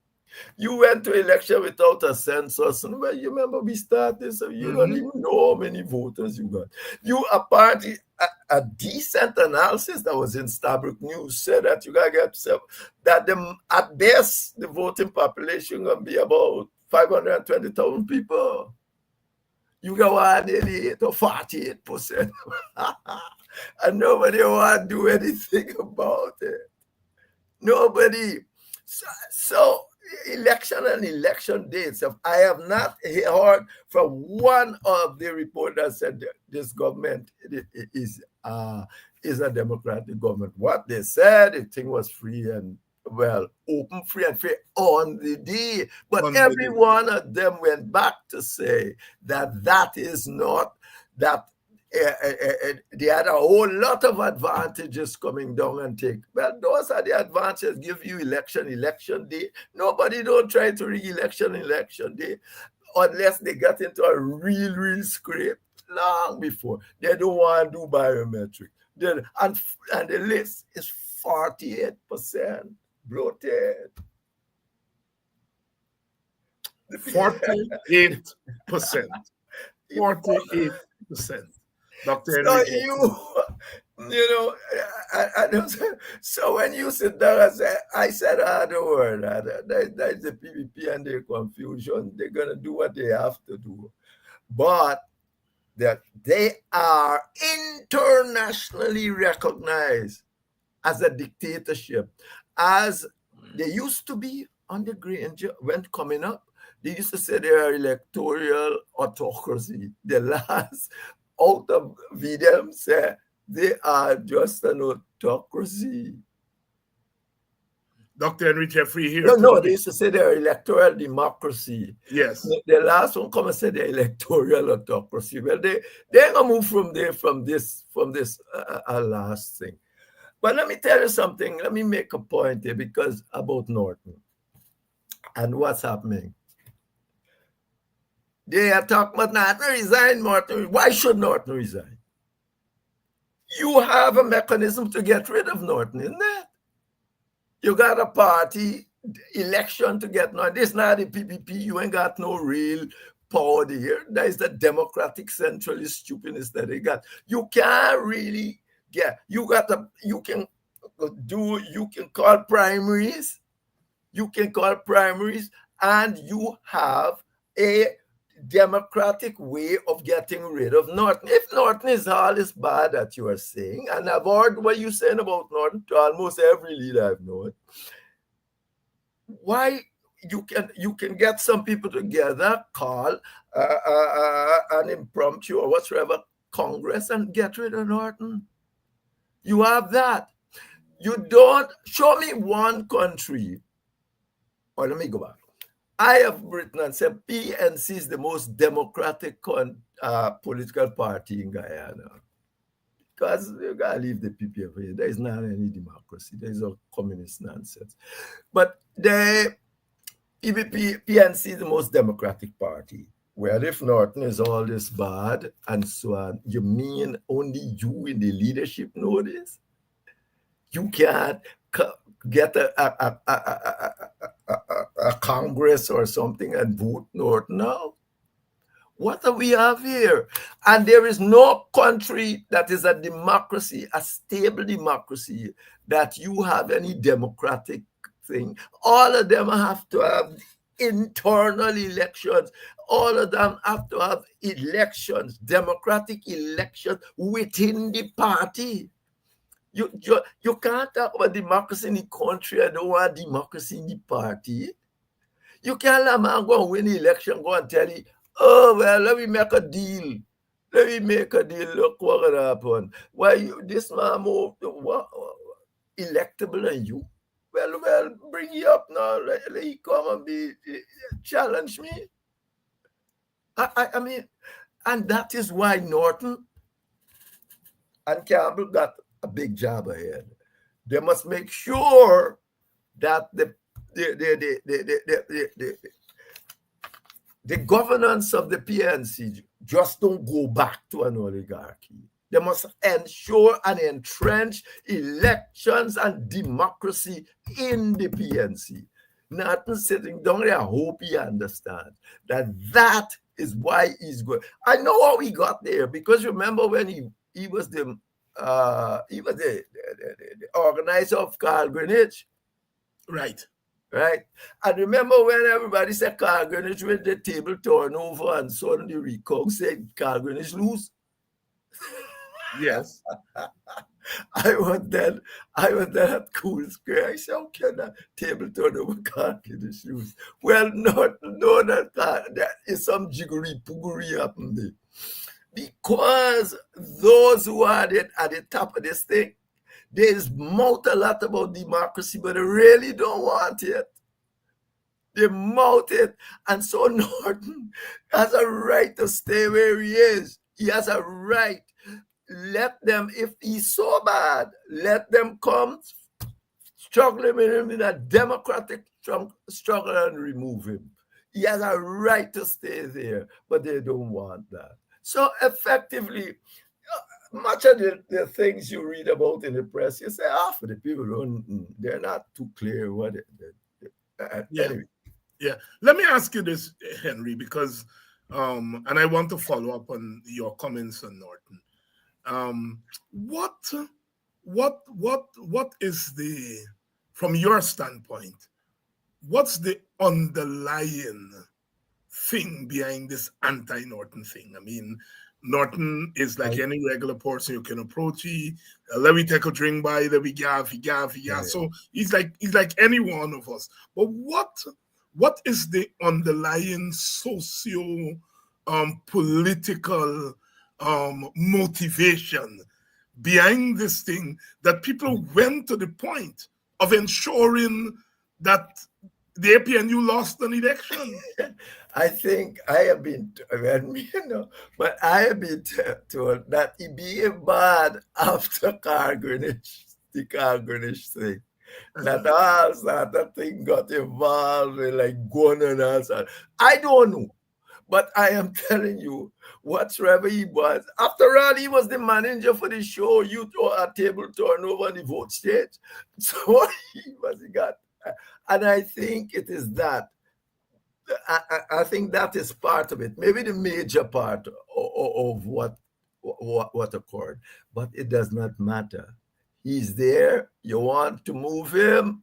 You went to election without a census. And well, you remember we started, so you don't even know how many voters you got. You apparently, a decent analysis that was in Stabrook News said that you gotta get that at best the voting population gonna be about 520,000 people. You got 188 or 48%. And nobody want to do anything about it. Nobody. So election and election dates. I have not heard from one of the reporters that said this government is a democratic government. What they said, the thing was free and open, free and fair on the day. But every one of them went back to say that is not that. They had a whole lot of advantages coming down and take. Well, those are the advantages. Give you election day. Nobody don't try to rig election day unless they get into a real scrape long before. They don't want to do biometric. And the list is 48% bloated. 48%. 48%. Dr. So so when you sit down and say, I said, don't worry, that's the PPP and their confusion. They're going to do what they have to do. But that they are internationally recognized as a dictatorship, as they used to be on the Grange when coming up. They used to say they are electoral autocracy. The last out of them say they are just an autocracy. Dr. Henry Jeffrey here. No, they used to say they're electoral democracy. Yes. The last one come and say they're electoral autocracy. Well, they ain't gonna move from there from this last thing. But let me tell you something. Let me make a point here because about Norton and what's happening. They are talking about Norton resign, Norton. Why should Norton resign? You have a mechanism to get rid of Norton, isn't it? You got a party election to get Norton. This is not the PPP. You ain't got no real power there. That is the democratic centralist stupidness that they got. You can't really get. You can call primaries. You can call primaries, and you have a democratic way of getting rid of Norton. If Norton is all this bad that you are saying, and I've heard what you're saying about Norton to almost every leader I've known, why you can get some people together, call an impromptu or whatsoever Congress and get rid of Norton. You have that. You don't show me one country. Or let me go back. I have written and said PNC is the most democratic political party in Guyana. Because you gotta leave the PPF. There is not any democracy. There is a communist nonsense. But the PNC is the most democratic party. Well, if Norton is all this bad and so on, you mean only you in the leadership know this? You can't get a Congress or something and vote Norton now? What do we have here? And there is no country that is a democracy, a stable democracy, that you have any democratic thing. All of them have to have internal elections. All of them have to have elections, democratic elections within the party. You can't talk about democracy in the country and don't want democracy in the party. You can't let a man go and win the election, go and tell you, oh, well, let me make a deal. Let me make a deal. Look what gonna happen. Why this man moved? electable than you. Well, bring you up now. Let you come and challenge me. I mean, and that is why Norton and Campbell got a big job ahead. They must make sure that the governance of the PNC just don't go back to an oligarchy. They must ensure and entrench elections and democracy in the PNC. Not sitting down there. I hope he understands that is why he's going. I know how he got there, because remember when he was the organizer of Carl Greenwich. Right. And remember when everybody said Carl Greenwich with the table turnover, and suddenly Recog said Carl Greenwich lose? Yes. I was then at Cool Square. I said, how can that table turnover Carl Greenwich lose? Well, that is some jiggery-poogery happened there. Because those who are at the top of this thing, they mouth a lot about democracy, but they really don't want it. They mouth it. And so Norton has a right to stay where he is. He has a right. Let them, if he's so bad, let them come struggling with him in a democratic struggle and remove him. He has a right to stay there, but they don't want that. So effectively, much of the things you read about in the press, you say, half of the people they're not too clear what it yeah. Anyway. Yeah. Let me ask you this, Henry, because and I want to follow up on your comments on Norton. What is the, from your standpoint, what's the underlying thing behind this anti-Norton thing? I mean, Norton is like any regular person you can approach. Let me take a drink by, let me gaff. So he's like any one of us. But what is the underlying socio political motivation behind this thing that people went to the point of ensuring that the APNU lost an election? I think I have been, but I have been told that he being bad after the Carl Greenwich thing. That all sort of thing got involved in like going and all sort. I don't know. But I am telling you, whatsoever he was, after all, he was the manager for the show, you throw a table turnover on the vote stage. So he got, and I think it is that. I think that is part of it, maybe the major part of what occurred, but it does not matter. He's there. You want to move him,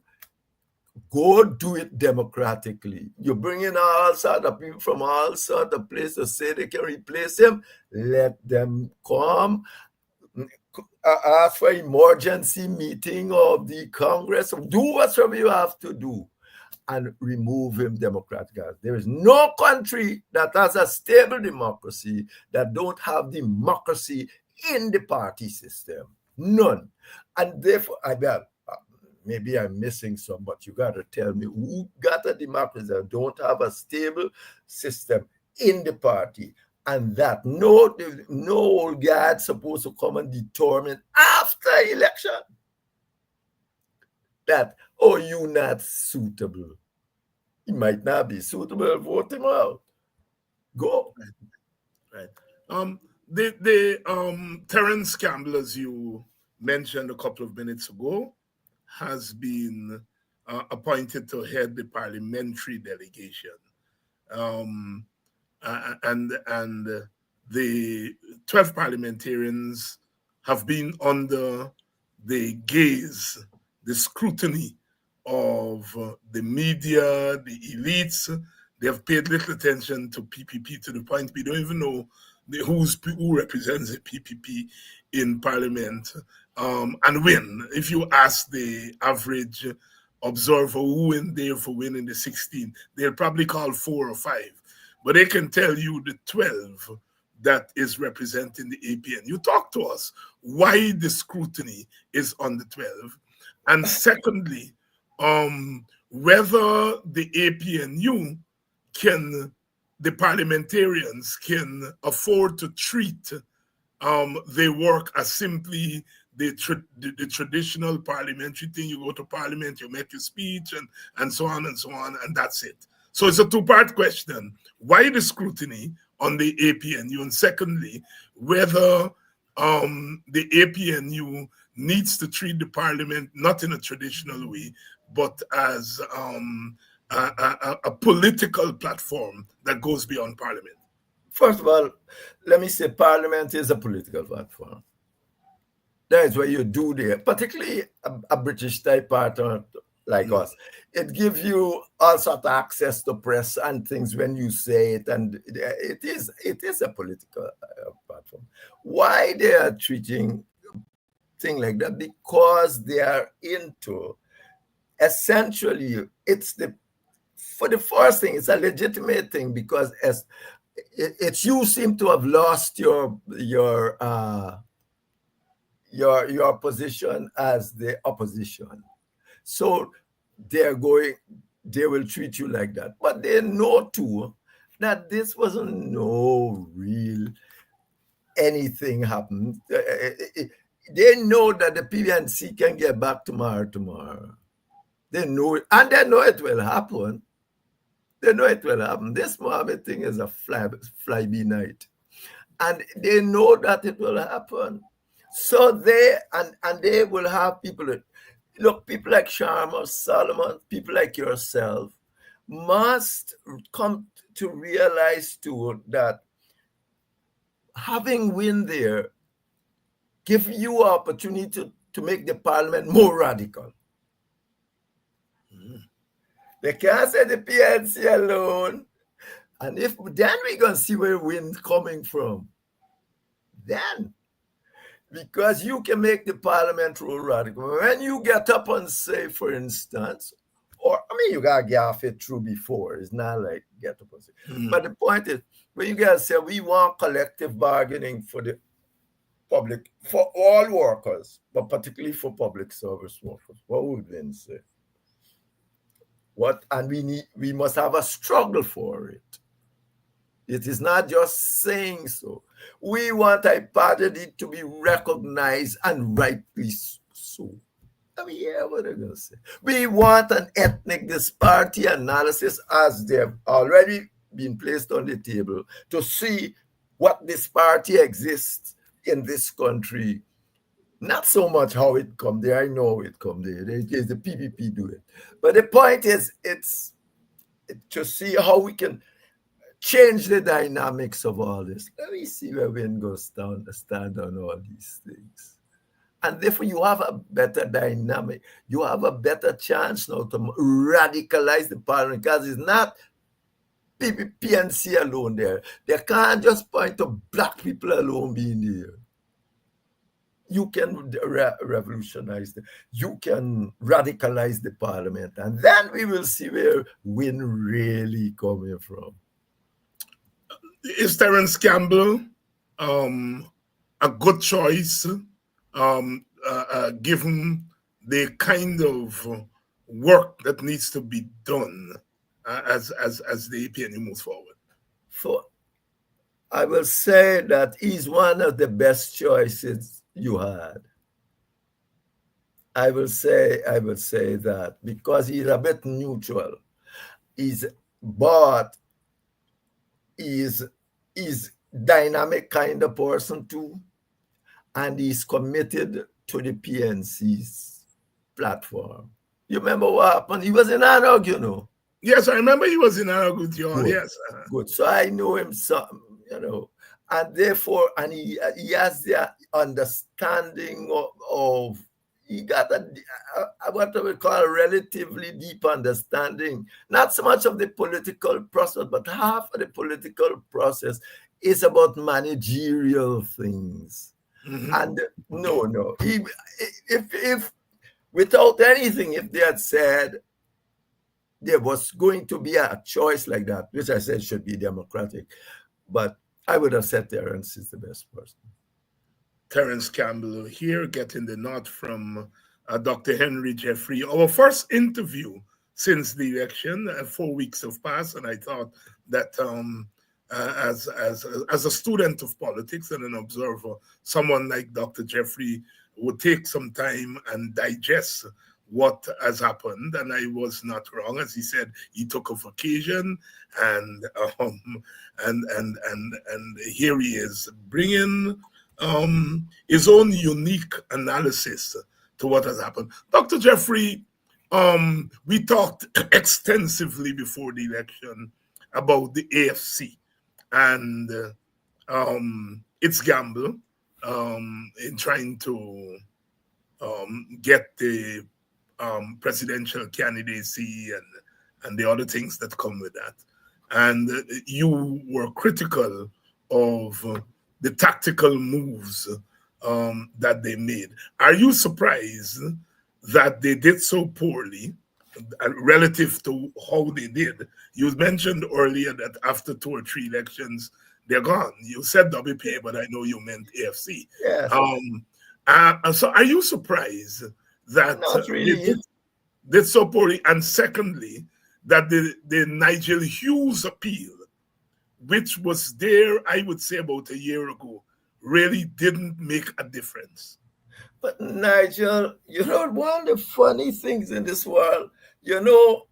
go do it democratically. You bring in all sorts of people from all sorts of places to say they can replace him. Let them come. Ask for emergency meeting of the Congress. Do whatever you have to do and remove him democratically. There is no country that has a stable democracy that don't have democracy in the party system. None. And therefore, maybe I'm missing some, but you got to tell me who got a democracy that don't have a stable system in the party, and that no old guy supposed to come and determine after election that, oh, you not suitable. He might not be suitable, vote him out. Go. Right. The Terence Campbell, as you mentioned a couple of minutes ago, has been appointed to head the parliamentary delegation. And the 12 parliamentarians have been under the gaze, the scrutiny of the media, the elites. They have paid little attention to PPP to the point we don't even know who represents the PPP in Parliament and when. If you ask the average observer who in there for winning the 16, they'll probably call 4 or 5. But they can tell you the 12 that is representing the APN. You talk to us why the scrutiny is on the 12 And secondly, whether the APNU the parliamentarians can afford to treat their work as simply the traditional parliamentary thing. You go to parliament, you make your speech, and so on, and that's it. So it's a two-part question. Why the scrutiny on the APNU? And secondly, whether the APNU needs to treat the parliament not in a traditional way, but as a political platform that goes beyond parliament. First of all, let me say parliament is a political platform. That is what you do there, particularly a British type partner like us. It gives you all sort of access to press and things when you say it, and it is a political platform. Why they are treating things like that? Because they are into, essentially, for the first thing, it's a legitimate thing, because it's you seem to have lost your position as the opposition. So they will treat you like that. But they know too that this wasn't no real anything happened. They know that the PNC can get back tomorrow. They know it, and they know it will happen. They know it will happen. This Mohammed thing is a fly-by night. And they know that it will happen. So they will have people, look, people like Sharma, Solomon, people like yourself must come to realize too that having win there give you opportunity to make the parliament more radical. They can't say the PNC alone. And then we're going to see where wind's coming from. Then. Because you can make the parliament rule radical. When you get up and say, for instance, you got to get it through before. It's not like get up and say. But the point is, when you got to say, we want collective bargaining for the public, for all workers, but particularly for public service workers, what would then say? And we must have a struggle for it. It is not just saying so. We want IPADD to be recognized, and rightly so. What are they going to say? We want an ethnic disparity analysis, as they have already been placed on the table, to see what disparity exists in this country. Not so much how it come there. I know it come there. The PPP do it. But the point is, it's to see how we can change the dynamics of all this. Let me see where wind goes down, stand on all these things. And therefore, you have a better dynamic. You have a better chance now to radicalize the parliament, because it's not PNC alone there. They can't just point to black people alone being there. You can revolutionize you can radicalize the parliament, and then we will see where wind really coming from. Is Terence Campbell a good choice, given the kind of work that needs to be done as the APNU moves forward? I will say that he's one of the best choices you had. I will say that, because he's a bit neutral. He's dynamic kind of person too, and he's committed to the PNC's platform. You remember what happened? He was in Annog, you know. Yes, I remember he was in Annog with you all. Yes. Good. So I know him some, and therefore, and he has the understanding of he got what I would call a relatively deep understanding, not so much of the political process, but half of the political process is about managerial things. And no, if without anything, if they had said there was going to be a choice like that, which I said should be democratic, but I would have said Terence is the best person. Terence Campbell here, getting the nod from Dr. Henry Jeffrey. Our first interview since the election, 4 weeks have passed, and I thought that as a student of politics and an observer, someone like Dr. Jeffrey would take some time and digest what has happened, and I was not wrong. As he said, he took a vacation, and here he is bringing his own unique analysis to what has happened. Dr. Jeffrey, we talked extensively before the election about the AFC and its gamble in trying to get the presidential candidacy and the other things that come with that. And you were critical of the tactical moves that they made. Are you surprised that they did so poorly relative to how they did? You mentioned earlier that after 2 or 3 elections, they're gone. You said WPA, but I know you meant AFC. Yes. So are you surprised that Not really. they did so poorly? And secondly, that the Nigel Hughes appeal, which was there, I would say about a year ago, really didn't make a difference. But Nigel, you know, one of the funny things in this world, you know,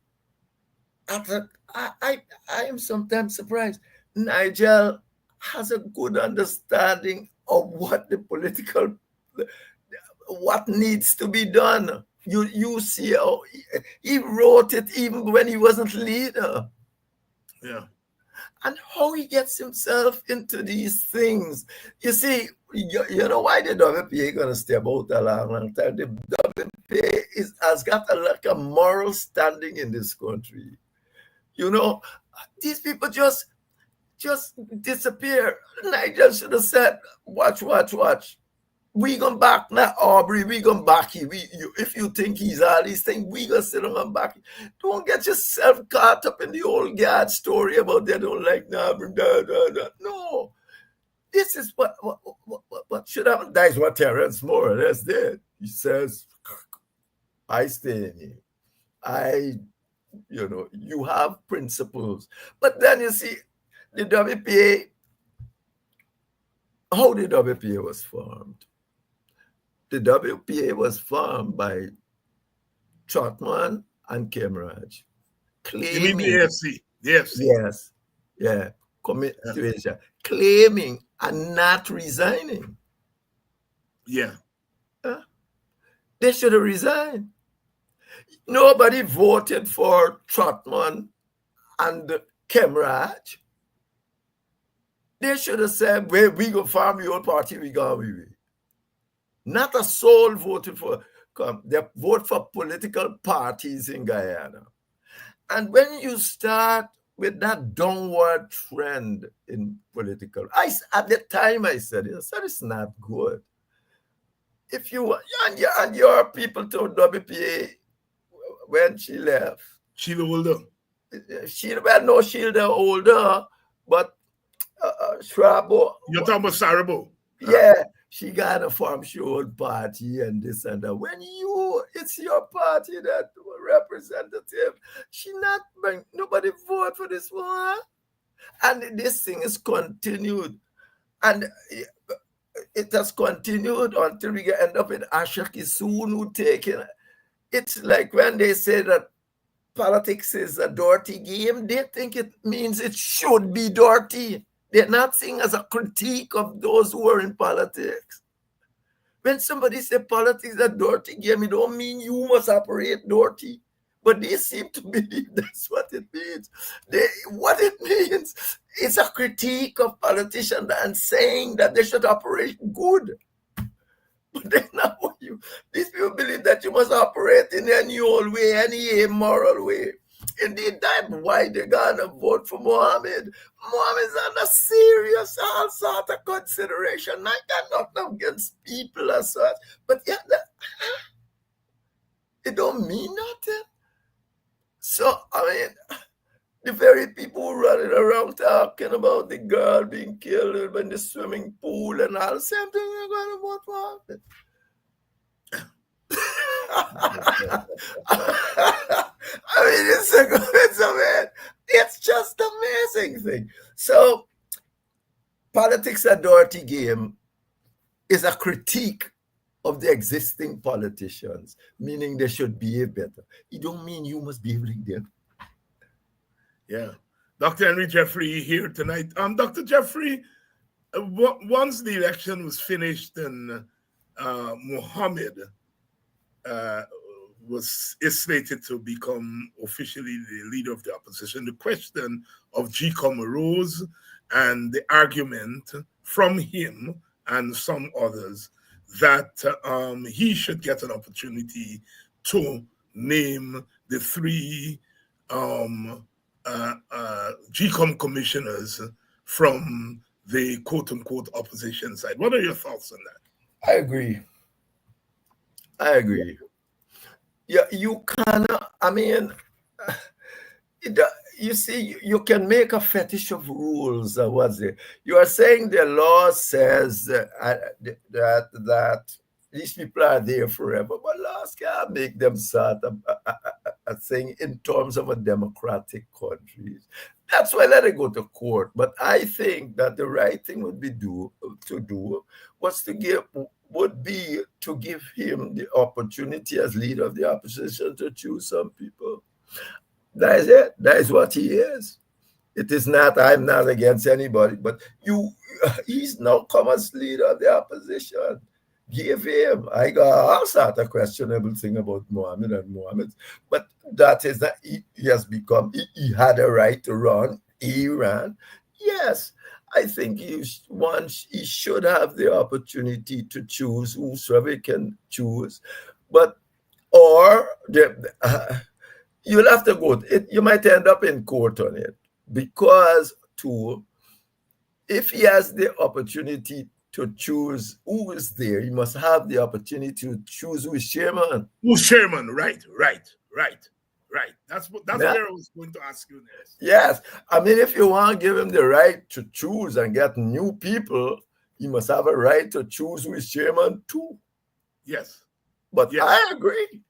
I am sometimes surprised. Nigel has a good understanding of what what needs to be done. You see how he wrote it even when he wasn't leader. Yeah. And how he gets himself into these things. You see, you know why the WPA going to stay about a long, long time? The WPA has got a moral standing in this country. You know, these people just disappear. Nigel should have said, watch. We going back now, Aubrey. We going back here. If you think he's all these things, we going to sit on and back. Don't get yourself caught up in the old God story about they don't like Aubrey. No, this is what should happen. That's what Terrence more or less did. He says, I stay in here. You have principles. But then you see, the WPA, how the WPA was formed. The WPA was formed by Trotman and Kemraj. You mean the AFC? The AFC. Yes. Yeah. Claiming and not resigning. Yeah. They should have resigned. Nobody voted for Trotman and Kemraj. They should have said, well, we go farm your party, we go away. Not a soul voted for. They vote for political parties in Guyana. And when you start with that downward trend in political, at the time I said it's not good. If you and your people told WPA when she left, Sheila older. Sheila older, but Shrabo. You're talking about Sarabo. Yeah, she got a farm show party and this and that. When it's your party that representative, nobody vote for this one. And this thing is continued. And it has continued until we end up in Ashaki soon who taking. It's like when they say that politics is a dirty game, they think it means it should be dirty. They're not seeing as a critique of those who are in politics. When somebody says politics is a dirty game, it don't mean you must operate dirty. But they seem to believe that's what it means. What it means is a critique of politicians and saying that they should operate good. But then now these people believe that you must operate in any old way, any immoral way. Indeed, that's why they're gonna vote for Mohammed. Mohammed's under serious all sort of consideration. I got nothing against people as such, but yeah, it don't mean nothing. So I mean, the very people who running around talking about the girl being killed in the swimming pool and all the same thing, they're gonna vote for Mohammed. I mean, it's just amazing thing. So, politics a dirty game is a critique of the existing politicians, meaning they should behave better. It don't mean you must behave like them. Yeah. Dr. Henry Jeffrey here tonight. Dr. Jeffrey, once the election was finished and Mohammed is slated to become officially the leader of the opposition, the question of GCOM arose, and the argument from him and some others that he should get an opportunity to name the three GCOM commissioners from the quote-unquote opposition side. What are your thoughts on that? I agree. Yeah, you cannot, I mean, you see, you can make a fetish of rules. What's it? You are saying the law says that these people are there forever, but laws can't make them start a thing in terms of a democratic country. That's why let it go to court. But I think that the right thing would be would be to give him the opportunity as leader of the opposition to choose some people. That is it. That is what he is. It is not, I'm not against anybody, but he's now come as leader of the opposition. Give him. I got all sort of questionable thing about Mohammed, but that is that he has become, he had a right to run. He ran. Yes, I think he should have the opportunity to choose whosoever he can choose, you'll have to go. You might end up in court on it because, if he has the opportunity to choose who is there, he must have the opportunity to choose who is chairman. Who's chairman? Right. That's where I was going to ask you next. Yes. I mean, if you want to give him the right to choose and get new people, he must have a right to choose who is chairman too. Yes. But yes. I agree.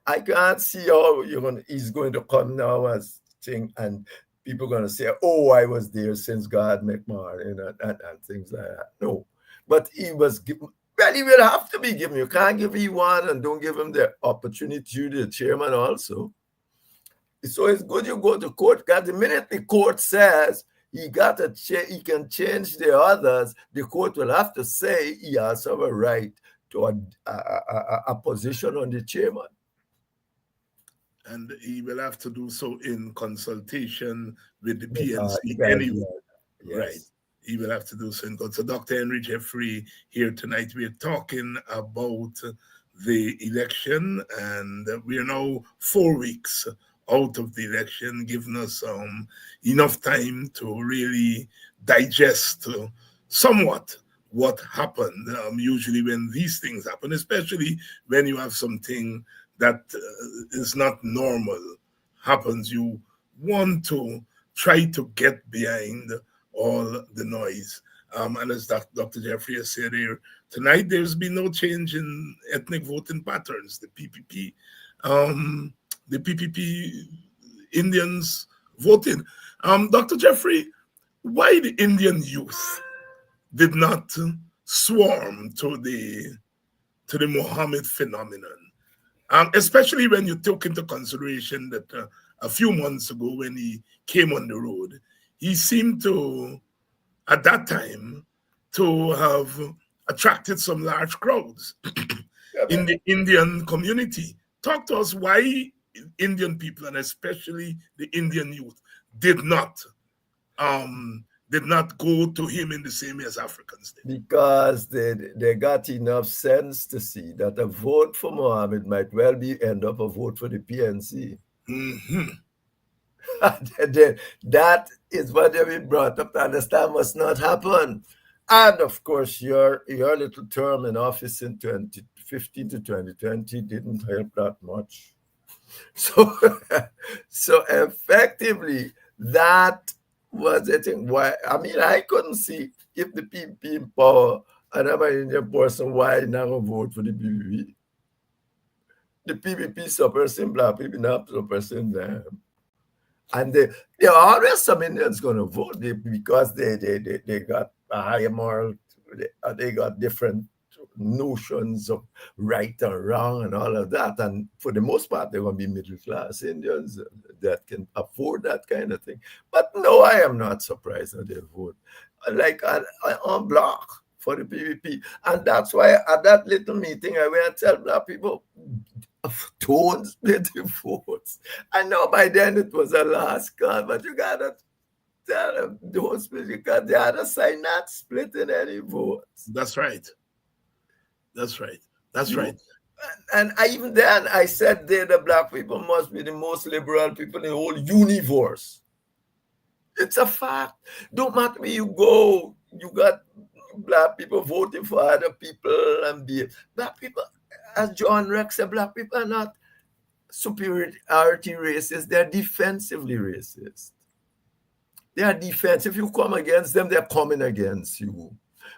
I can't see how he's going to come now as thing, and people are going to say, "Oh, I was there since God McMahon," and things like that. No, but he was given. Well, he will have to be given. You can't give him one and don't give him the opportunity to be the chairman also. So it's good you go to court, because the minute the court says he can change the others, the court will have to say he has a right to a position on the chairman. And he will have to do so in consultation with the PNC anyway. Yes. Right. He will have to do so in consultation. So Dr. Henry Jeffrey here tonight, we're talking about the election, and we are now 4 weeks out of the election, giving us enough time to really digest somewhat what happened. Usually when these things happen, especially when you have something that is not normal happens, you want to try to get behind all the noise. And as Dr. Jeffrey has said here tonight, there's been no change in ethnic voting patterns. The PPP Indians voting. Dr. Jeffrey, why the Indian youth did not swarm to the Mohammed phenomenon? Especially when you took into consideration that a few months ago when he came on the road, he seemed to, at that time, to have attracted some large crowds in the Indian community. Talk to us why Indian people, and especially the Indian youth, did not go to him in the same way as Africans did. Because they got enough sense to see that a vote for Mohammed might well end up a vote for the PNC. Mm-hmm. That is what they've been brought up to understand must not happen. And of course, your little term in office in 2015 to 2020 didn't help that much. So effectively, that was the thing. Why? I mean, I couldn't see if the people in power and I'm an Indian person, why not vote for the PPP? the PPP suppressing black people, not suppressing them. And there are always some Indians going to vote because they got a higher moral, they got different notions of right and wrong and all of that. And for the most part, they're going to be middle class Indians that can afford that kind of thing. But no, I am not surprised that they vote like on block for the PPP. And that's why at that little meeting, I went to tell black people, don't split the votes. I know by then it was a last call, but you got to tell them, don't split, because the other side not splitting any votes. That's right. That's right. That's right. And even then, I said the black people must be the most liberal people in the whole universe. It's a fact. Don't matter where you go, you got black people voting for other people and black people, as John Rex said, black people are not superiority racist, they're defensively racist. They are defensive. If you come against them, they're coming against you.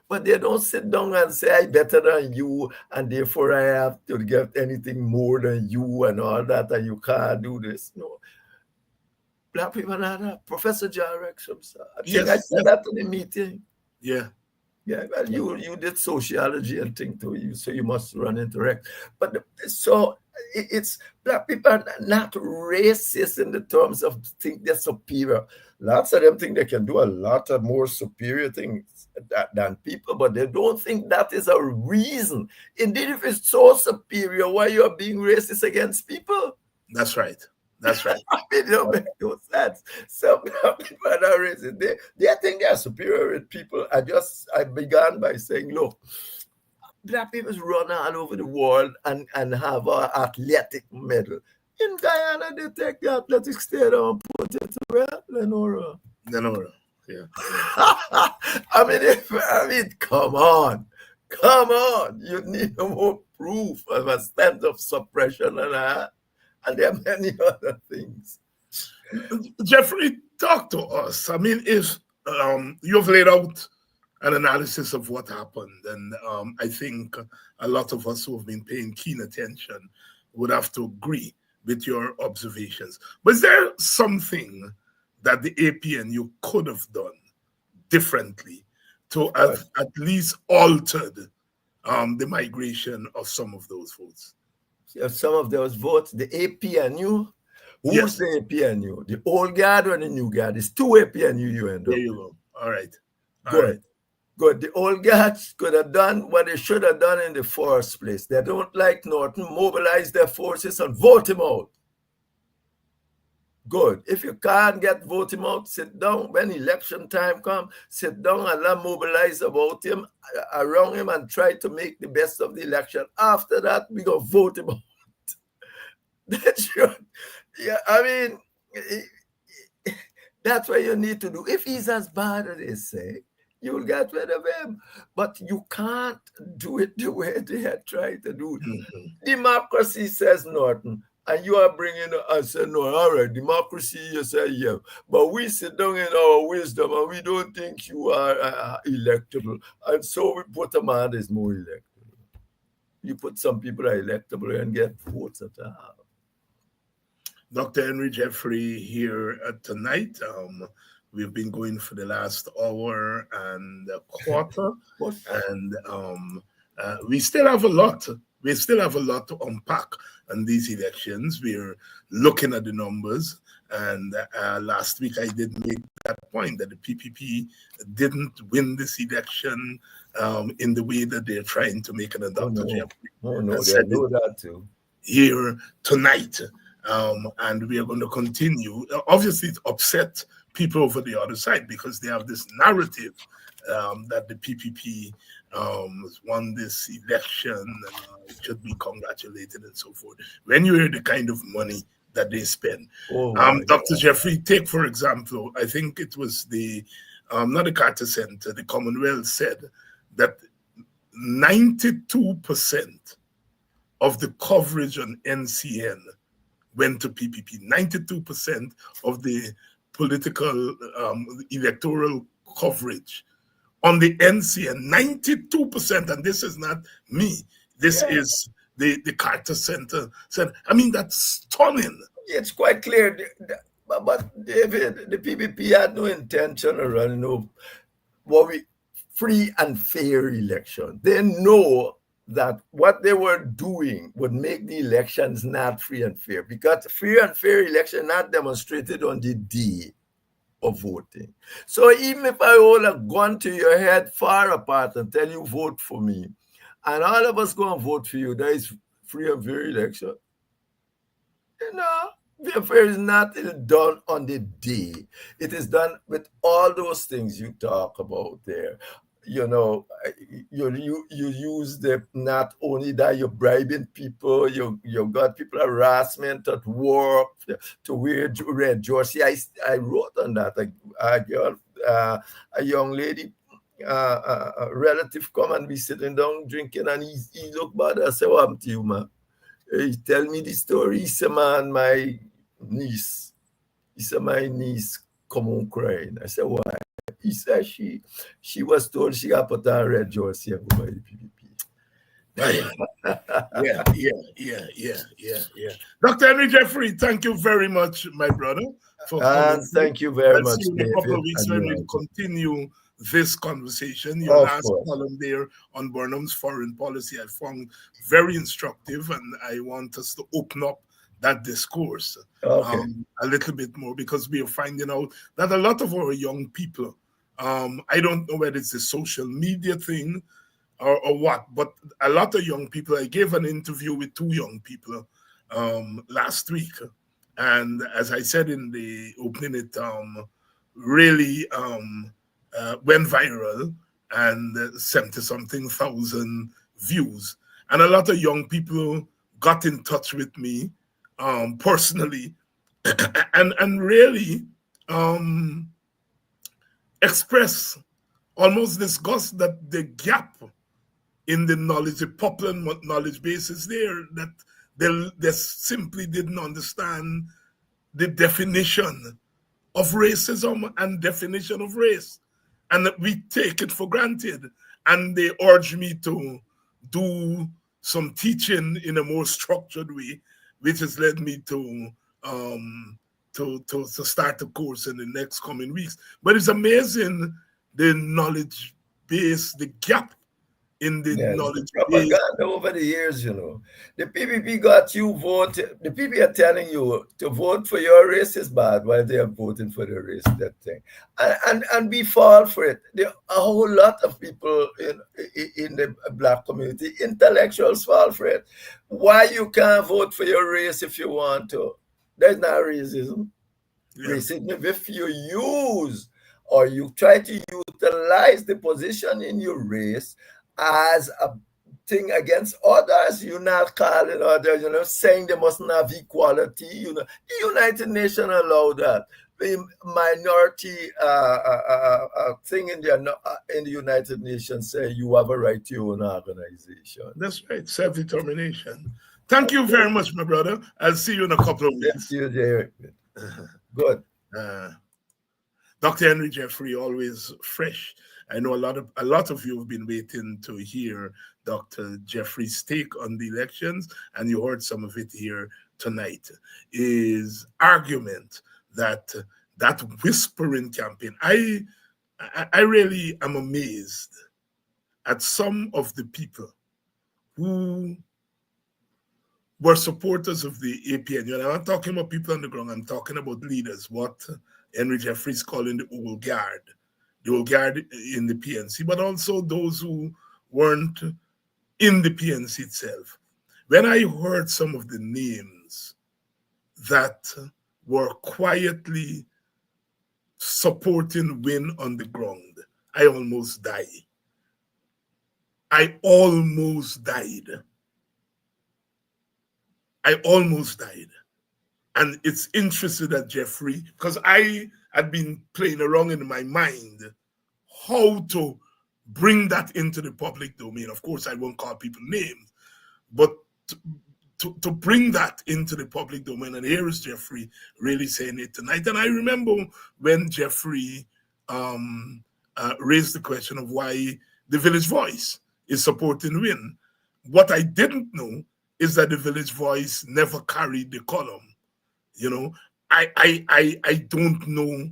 But they don't sit down and say, I'm better than you, and therefore I have to get anything more than you and all that, and you can't do this. No. Black people are not that. Professor John Rex himself. I think I said that in the meeting. Yeah. Yeah, well, you did sociology and thing too, so you must run into Rex. But so it's black people are not racist in the terms of think they're superior. Lots of them think they can do a lot of more superior things than people, but they don't think that is a reason. Indeed, if it's so superior, why you are being racist against people? That's right. That's right. I mean, it don't make no sense. Some people are not racist. They think they are superior with people. I began by saying, look, black people run all over the world and have an athletic medal. In Guyana, they take the athletic state and put it to where? Lenora. Yeah. I mean, come on. You need more proof of a sense of suppression and there are many other things. Jeffrey, talk to us. I mean, if you've laid out an analysis of what happened, and I think a lot of us who have been paying keen attention would have to agree with your observations. But is there something that the APNU could have done differently to have at least altered the migration of some of those votes? Some of those votes, the APNU, who's the APNU? The old guard or the new guard? It's two APNU you end up. There you go. All right. Good. The old guards could have done what they should have done in the first place. They don't like Norton, mobilize their forces and vote him out. Good. If you can't vote him out, sit down. When election time comes, sit down and let mobilize about him, around him, and try to make the best of the election. After that, we go vote him out. That's what you need to do. If he's as bad as they say, you will get rid of him. But you can't do it the way they are trying to do it. Mm-hmm. Democracy says Norton. And you are bringing, I said, no, all right, democracy, you say, yeah. But we sit down in our wisdom and we don't think you are electable. And so we put a man that's more electable. You put some people are electable and get votes at all. Dr. Henry Jeffrey here tonight. We've been going for the last hour and a quarter. And we still have a lot. We still have a lot to unpack on these elections. We're looking at the numbers. And last week I did make that point that the PPP didn't win this election in the way that they're trying to make it. Dr. Jeffrey. They know that too. Here tonight. And we are going to continue. Obviously, it upset people over the other side because they have this narrative that the PPP won this election and should be congratulated and so forth. When you hear the kind of money that they spend, Dr. Jeffrey, take for example, I think it was the not the Carter Center, the Commonwealth said that 92% of the coverage on NCN went to PPP. 92% of the political electoral coverage on the NCN, 92%, and this is not me. This is the Carter Center said. I mean, that's stunning. It's quite clear. But David, the PPP had no intention of running free and fair election. They know that what they were doing would make the elections not free and fair, because free and fair election not demonstrated on the day of voting. So even if I hold a gun to your head far apart and tell you vote for me, and all of us go and vote for you, there is free and fair election. The affair is not done on the day. It is done with all those things you talk about there. You use not only that, you're bribing people, you got people harassment at work to wear red jersey. I wrote on that. A young lady, a relative come and be sitting down drinking, and he looked bad. I said, "What happened to you, man?" He tell me the story. He said, "Man, my niece come home crying." I said, "Why?" He said she was told she got put on red jersey and go by the PPP. Yeah. Dr. Henry Jeffrey, thank you very much, my brother, for coming. And thank you very much, See you in a couple of weeks when we continue this conversation. Your last column there on Burnham's foreign policy I found very instructive, and I want us to open up that discourse a little bit more, because we are finding out that a lot of our young people, I don't know whether it's a social media thing or what, but a lot of young people, I gave an interview with 2 young people last week, and as I said in the opening, it really went viral and 70-something thousand views. And a lot of young people got in touch with me personally and really express almost disgust that the gap in the knowledge, the popular knowledge base is there, that they simply didn't understand the definition of racism and definition of race, and that we take it for granted. And they urge me to do some teaching in a more structured way, which has led me to start the course in the next coming weeks. But it's amazing the knowledge base, the gap in the knowledge base. Propaganda over the years, The PPP got you vote. The PPP are telling you to vote for your race is bad while they are voting for the race, that thing. And we fall for it. There are a whole lot of people in the Black community, intellectuals, fall for it. Why you can't vote for your race if you want to? There's not racism. Racism if you use or you try to utilize the position in your race as a thing against others. You're not calling others, saying they mustn't have equality. The United Nations allow that. The minority thing in the United Nations say you have a right to your own organization. That's right, self-determination. Thank you very much, my brother. I'll see you in a couple of weeks. See you there. Good. Dr. Henry Jeffrey, always fresh. I know a lot of you have been waiting to hear Dr. Jeffrey's take on the elections, and you heard some of it here tonight. His argument that whispering campaign, I really am amazed at some of the people who were supporters of the APN. I'm not talking about people on the ground, I'm talking about leaders, what Henry Jeffrey's calling the old guard in the PNC, but also those who weren't in the PNC itself. When I heard some of the names that were quietly supporting Win on the ground, I almost died. I almost died. And it's interesting that Jeffrey, because I had been playing around in my mind how to bring that into the public domain. Of course, I won't call people names, but to bring that into the public domain. And here is Jeffrey really saying it tonight. And I remember when Jeffrey raised the question of why the Village Voice is supporting Win. What I didn't know is that the Village Voice never carried the column. You know, I don't know.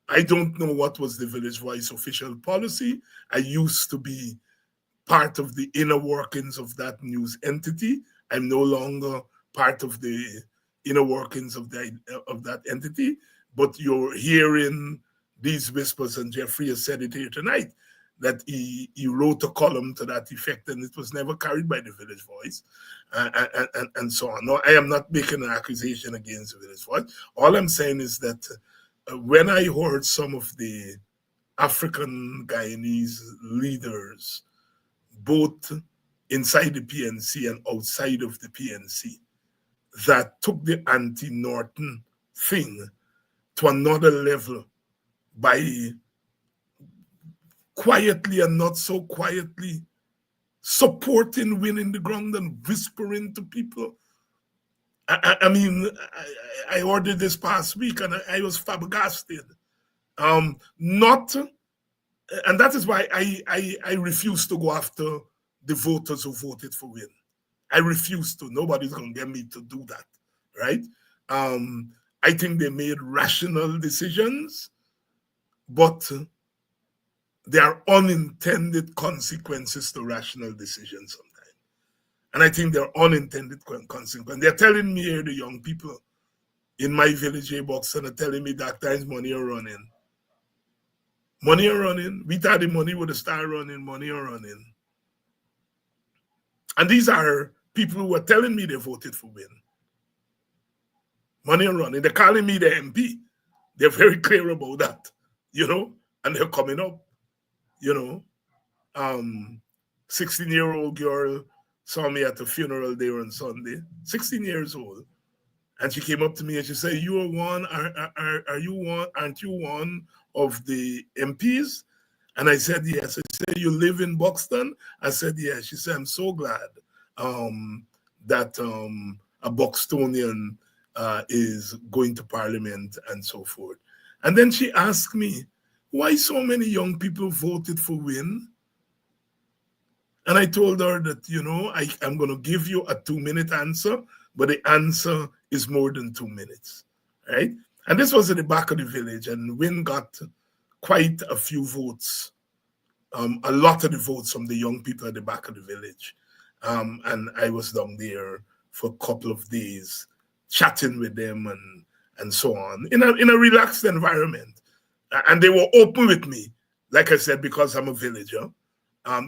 I don't know what was the Village Voice official policy. I used to be part of the inner workings of that news entity. I'm no longer part of the inner workings of that entity. But you're hearing these whispers, and Jeffrey has said it here tonight, that he wrote a column to that effect, and it was never carried by the Village Voice, and so on. No, I am not making an accusation against the Village Voice. All I'm saying is that when I heard some of the African Guyanese leaders, both inside the PNC and outside of the PNC, that took the anti-Norton thing to another level by quietly and not so quietly supporting winning the ground and whispering to people. I mean, I ordered this past week and I was flabbergasted. Not, and that is why I refuse to go after the voters who voted for Win. I refuse to. Nobody's going to get me to do that, right? I think they made rational decisions, but there are unintended consequences to rational decisions sometimes. And I think there are unintended consequences. They're telling me here, the young people in my village, A-Box, and are telling me that times money are running. Money are running. We thought the money would start running. Money are running. And these are people who are telling me they voted for Win. Money are running. They're calling me the MP. They're very clear about that, you know, and they're coming up, you know. 16-year-old girl saw me at the funeral there on Sunday, 16 years old. And she came up to me and she said, "You are one, are you one, aren't you one of the MPs?" And I said, "Yes." I said, "You live in Buxton?" I said, "Yes." She said, "I'm so glad that a Buxtonian is going to Parliament and so forth." And then she asked me, "Why so many young people voted for Win?" And I told her that, you know, I'm going to give you a 2-minute answer, but the answer is more than 2 minutes, right? And this was at the back of the village, and Win got quite a few votes, a lot of the votes from the young people at the back of the village. And I was down there for a couple of days, chatting with them and so on, in a relaxed environment. And they were open with me, like I said, because I'm a villager.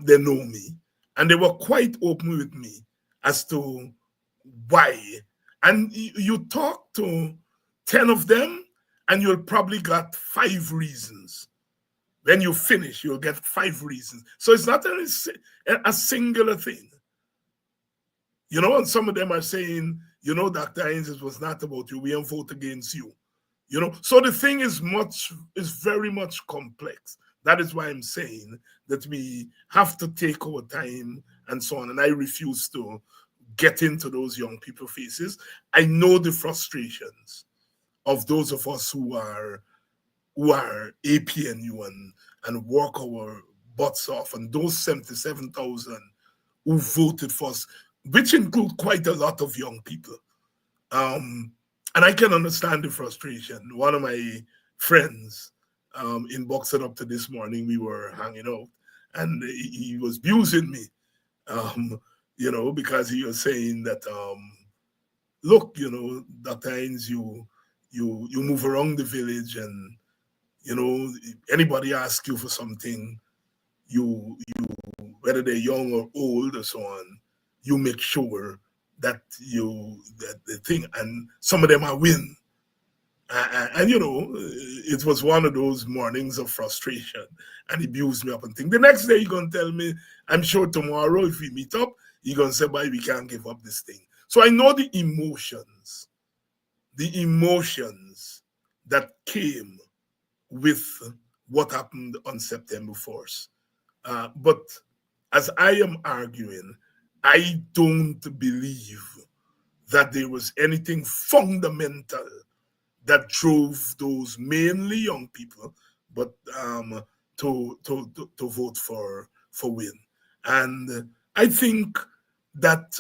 They know me. And they were quite open with me as to why. And you talk to 10 of them, and you'll probably get 5 reasons. When you finish, you'll get 5 reasons. So it's not a singular thing. You know, and some of them are saying, you know, Dr. Hines, it was not about you. We don't vote against you. You know, so the thing is very much complex. That is why I'm saying that we have to take our time and so on. And I refuse to get into those young people's faces. I know the frustrations of those of us who are APNU and work our butts off, and those 77,000 who voted for us, which include quite a lot of young people. And I can understand the frustration. One of my friends in Boxing Up to this morning, we were hanging out, and he was abusing me, you know, because he was saying that, look, you know, Dr. Hines, you move around the village, and, you know, anybody asks you for something, you whether they're young or old or so on, you make sure that the thing, and some of them are Win. And you know, it was one of those mornings of frustration, and he abused me up and things. The next day, you're going to tell me, I'm sure tomorrow, if we meet up, you're going to say, "Boy, we can't give up this thing." So I know the emotions that came with what happened on September 4th. But as I am arguing, I don't believe that there was anything fundamental that drove those mainly young people, but to vote for Win. And I think that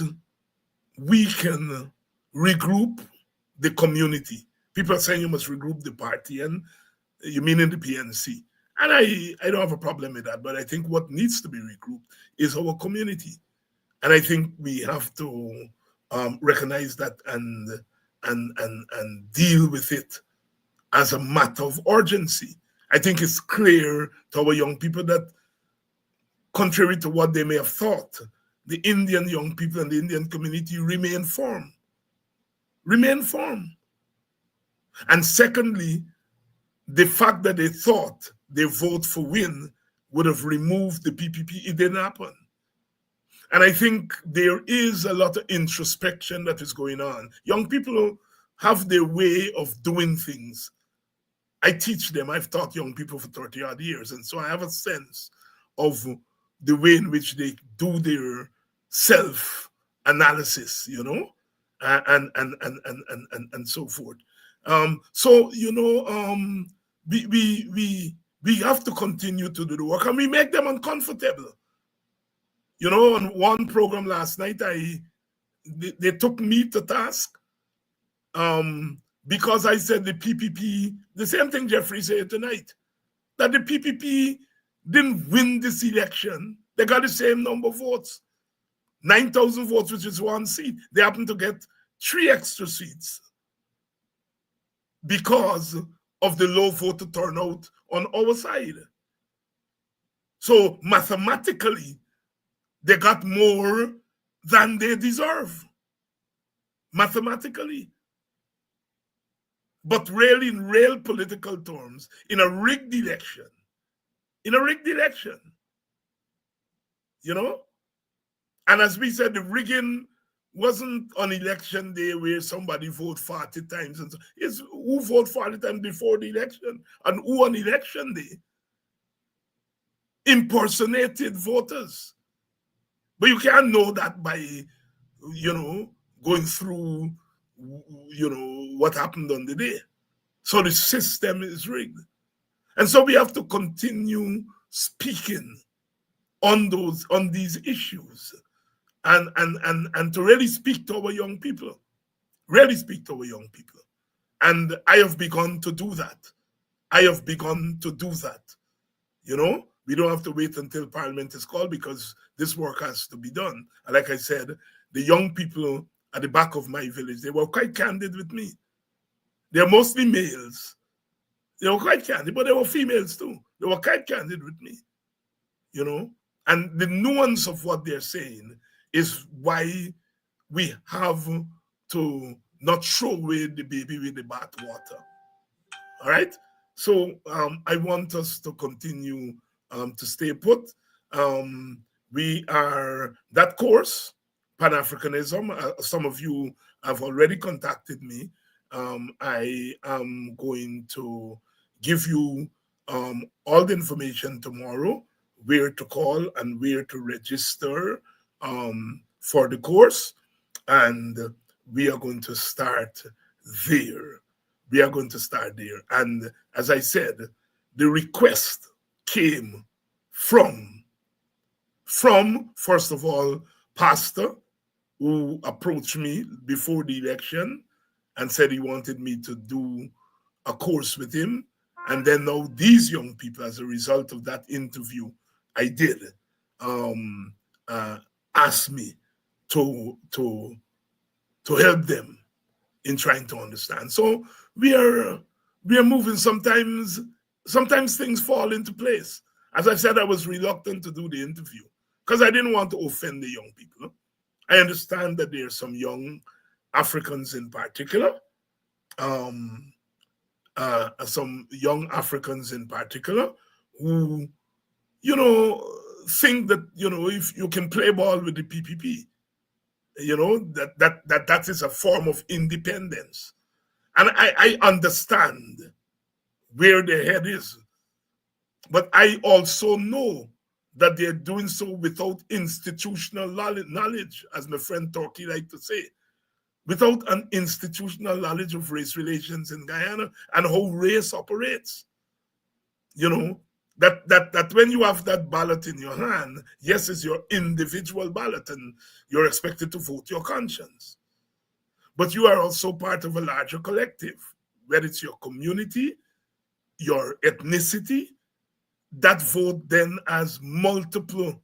we can regroup the community. People are saying you must regroup the party, and you mean in the PNC. And I don't have a problem with that, but I think what needs to be regrouped is our community. And I think we have to recognize that and deal with it as a matter of urgency. I think it's clear to our young people that, contrary to what they may have thought, the Indian young people and the Indian community remain firm. Remain firm. And secondly, the fact that they thought their vote for win would have removed the PPP, it didn't happen. And I think there is a lot of introspection that is going on. Young people have their way of doing things. I teach them. I've taught young people for 30 odd years. And so I have a sense of the way in which they do their self-analysis, you know, and so forth. We have to continue to do the work, and we make them uncomfortable. You know, on one program last night, they took me to task because I said the PPP, the same thing Jeffrey said tonight, that the PPP didn't win this election. They got the same number of votes, 9,000 votes, which is one seat. They happen to get 3 extra seats because of the low voter turnout on our side. So mathematically, they got more than they deserve. Mathematically. But really, in real political terms, in a rigged election, you know? And as we said, the rigging wasn't on election day where somebody voted 40 times. And so it's who voted 40 times before the election and who on election day impersonated voters. But you can't know that by, you know, going through, you know, what happened on the day. So the system is rigged. And so we have to continue speaking on these issues and to really speak to our young people. Really speak to our young people. And I have begun to do that. You know, we don't have to wait until Parliament is called because this work has to be done. And like I said, the young people at the back of my village, they were quite candid with me. They're mostly males. They were quite candid, but they were females too. They were quite candid with me, you know. And the nuance of what they're saying is why we have to not throw away the baby with the bathwater. All right? So I want us to continue to stay put. We are, that course, Pan-Africanism, some of you have already contacted me. I am going to give you all the information tomorrow, where to call and where to register for the course. And we are going to start there. And as I said, the request came from first of all, pastor who approached me before the election and said he wanted me to do a course with him. And then now these young people, as a result of that interview I did, asked me to help them in trying to understand. So we are moving. Sometimes things fall into place. As I said, I was reluctant to do the interview because I didn't want to offend the young people. I understand that there are some young Africans in particular, who, you know, think that, you know, if you can play ball with the PPP, you know, that is a form of independence. And I understand where their head is. But I also know that they're doing so without institutional knowledge, as my friend Turkey liked to say, without an institutional knowledge of race relations in Guyana and how race operates. You know, that when you have that ballot in your hand, yes, it's your individual ballot, and you're expected to vote your conscience. But you are also part of a larger collective, whether it's your community, your ethnicity. That vote then has multiple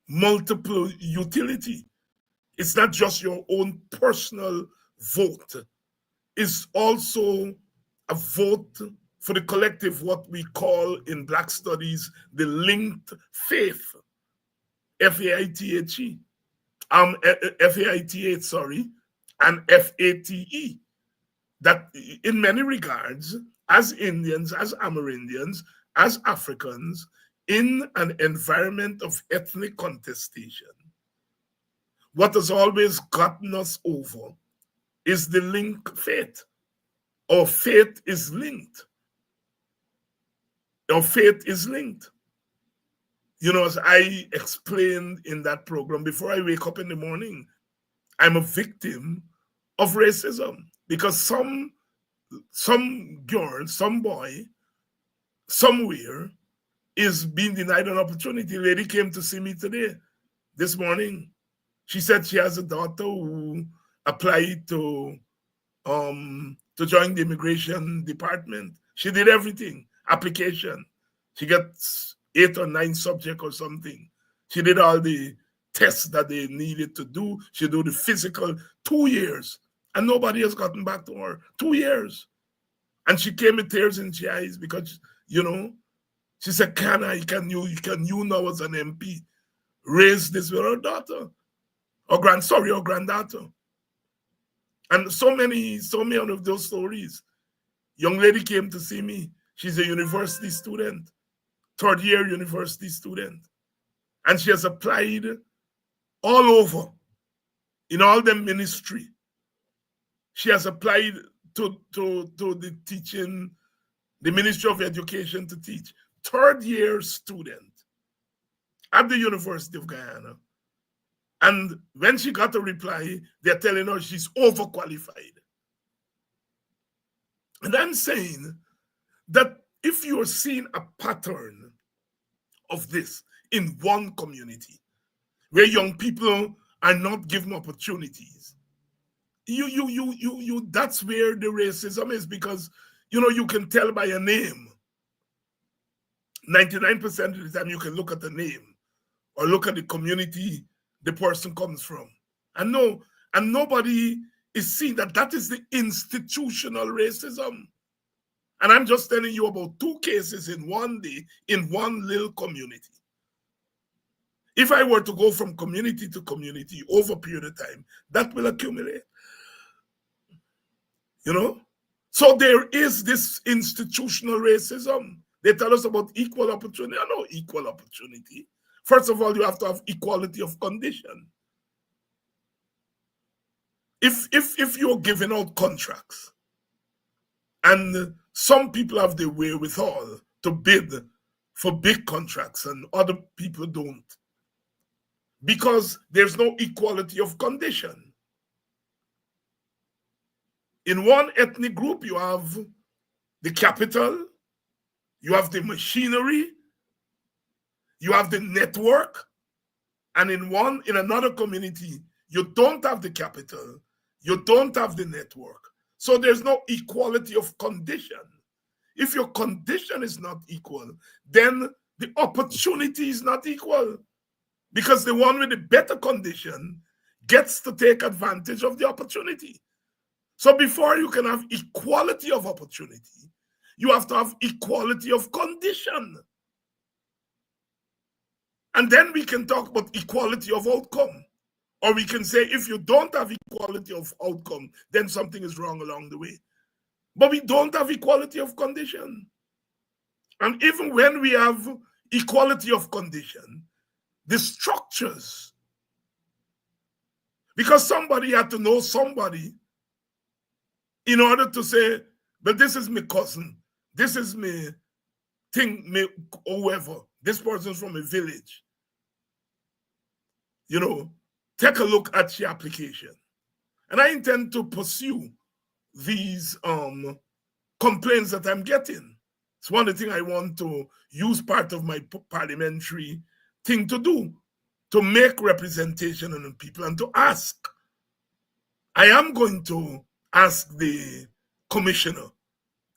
utility. It's not just your own personal vote. It's also a vote for the collective, what we call in Black studies the linked faith, F-A-I-T-H-E, F-A-I-T-H, sorry, and F-A-T-E. That in many regards, as Indians, as Amerindians, as Africans, in an environment of ethnic contestation, what has always gotten us over is the link faith. Our faith is linked. Our faith is linked. You know, as I explained in that program, before I wake up in the morning, I'm a victim of racism because some girl, some boy, somewhere is being denied an opportunity. A lady came to see me this morning. She said she has a daughter who applied to join the immigration department. She did everything, application. She got 8 or 9 subjects or something. She did all the tests that they needed to do. She did the physical, 2 years, and nobody has gotten back to her. 2 years. And she came with tears in her eyes because, you know, she said, can you now as an MP raise this with her daughter? Or granddaughter. And so many of those stories. Young lady came to see me. She's a university student, 3rd-year university student. And she has applied all over, in all the ministry. She has applied to the teaching, the Ministry of Education to teach. 3rd-year student at the University of Guyana. And when she got a reply, they're telling her she's overqualified. And I'm saying that if you're seeing a pattern of this in one community, where young people are not given opportunities, that's where the racism is, because, you know, you can tell by a name. 99% of the time you can look at the name or look at the community the person comes from. And nobody is seeing that is the institutional racism. And I'm just telling you about 2 cases in one day in one little community. If I were to go from community to community over a period of time, that will accumulate. You know? So there is this institutional racism. They tell us about equal opportunity. I know equal opportunity. First of all, you have to have equality of condition. If you're giving out contracts and some people have the wherewithal to bid for big contracts and other people don't, because there's no equality of condition. In one ethnic group, you have the capital, you have the machinery, you have the network, and in another community, you don't have the capital, you don't have the network. So there's no equality of condition. If your condition is not equal, then the opportunity is not equal, because the one with the better condition gets to take advantage of the opportunity. So before you can have equality of opportunity, you have to have equality of condition. And then we can talk about equality of outcome. Or we can say if you don't have equality of outcome, then something is wrong along the way. But we don't have equality of condition. And even when we have equality of condition, the structures, because somebody had to know somebody in order to say, but this is my cousin, this is me thing, me whoever, this person's from a village. You know, take a look at your application. And I intend to pursue these complaints that I'm getting. It's one of the things I want to use part of my parliamentary thing to do, to make representation on the people and to ask. I am going to ask the commissioner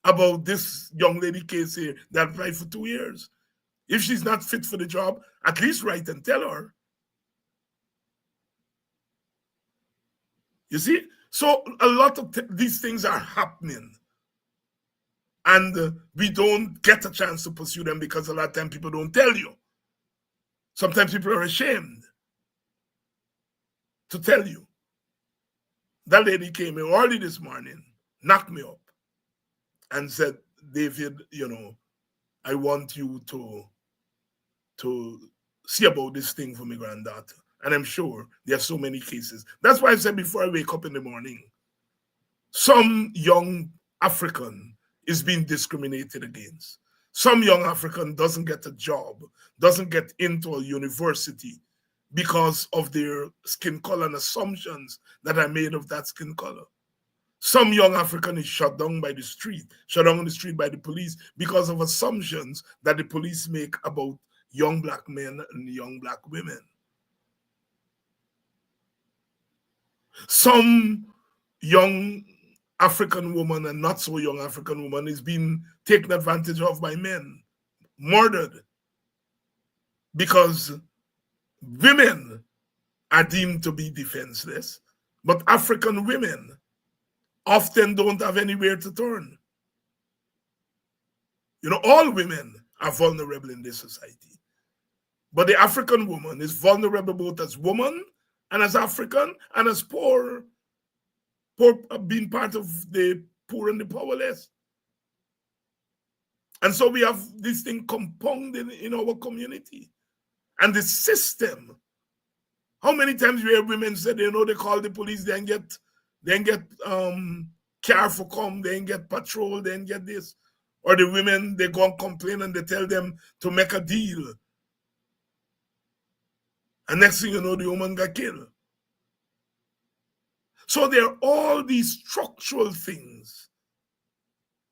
about this young lady case here that applied for 2 years. If she's not fit for the job, at least write and tell her. You see? So a lot of these things are happening. And we don't get a chance to pursue them because a lot of time people don't tell you. Sometimes people are ashamed to tell you. That lady came in early this morning, knocked me up, and said, David, I want you to see about this thing for my granddaughter. And I'm sure there are so many cases. That's why I said before I wake up in the morning, some young African is being discriminated against. Some young African doesn't get a job, doesn't get into a university because of their skin color and assumptions that are made of that skin color. Some young African is shut down by the street, shut down on the street by the police because of assumptions that the police make about young black men and young black women. Some young African woman and not so young African woman is being taken advantage of by men, murdered, because women are deemed to be defenseless, but African women often don't have anywhere to turn. All women are vulnerable in this society, but the African woman is vulnerable both as woman and as African and as poor being part of the poor and the powerless. And so we have this thing compounded in our community. And the system, how many times we hear women say, they call the police, they ain't get care for come, they ain't get patrol, they ain't get this. Or the women, they go and complain and they tell them to make a deal. And next thing you know, the woman got killed. So there are all these structural things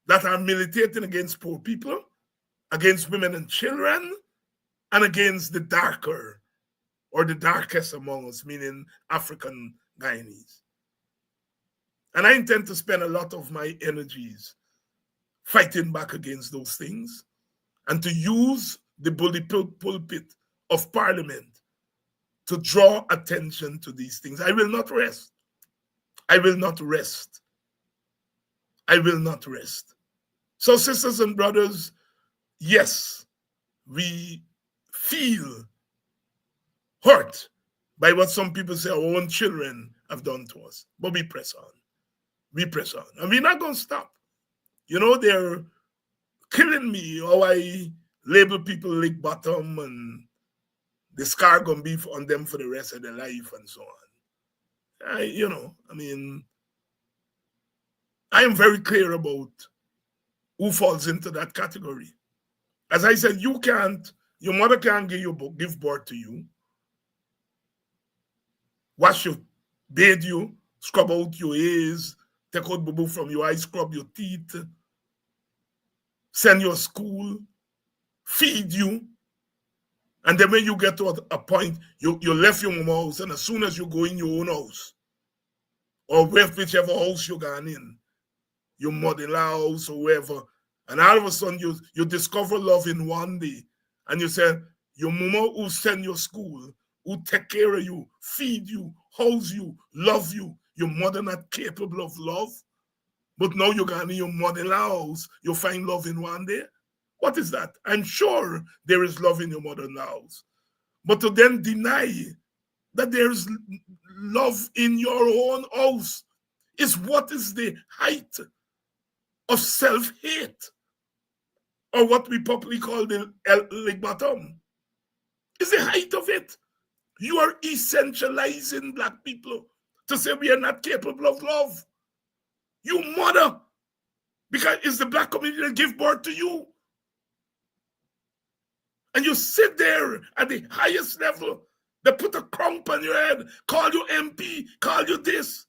that are militating against poor people, against women and children, and against the darker or the darkest among us, meaning African Guyanese. And I intend to spend a lot of my energies fighting back against those things and to use the bully pulpit of Parliament to draw attention to these things. I will not rest. I will not rest. I will not rest. So, sisters and brothers, yes, we feel hurt by what some people say our own children have done to us. But we press on. We press on. And we're not going to stop. They're killing me, how I label people lick bottom and the scar going to be on them for the rest of their life and so on. I am very clear about who falls into that category. As I said, your mother can't give birth to you, wash you, bathe you, scrub out your ears, take out boo-boo from your eyes, scrub your teeth, send you to school, feed you. And then when you get to a point, you left your mama house, and as soon as you go in your own house, or whichever house you're going in, your mother-in-law house or wherever, and all of a sudden you discover love in one day, and you say, your mama who send you to school, who take care of you, feed you, house you, love you, your mother not capable of love, but now you're going in your mother-in-law house, you find love in one day? What is that? I'm sure there is love in your mother-in-law house. But to then deny that there is love in your own house is what is the height of self-hate, or what we popularly call the lick bottom. It's the height of it. You are essentializing black people to say we are not capable of love. You mother, because it's the black community that give birth to you. And you sit there at the highest level, they put a crown on your head, call you MP, call you this.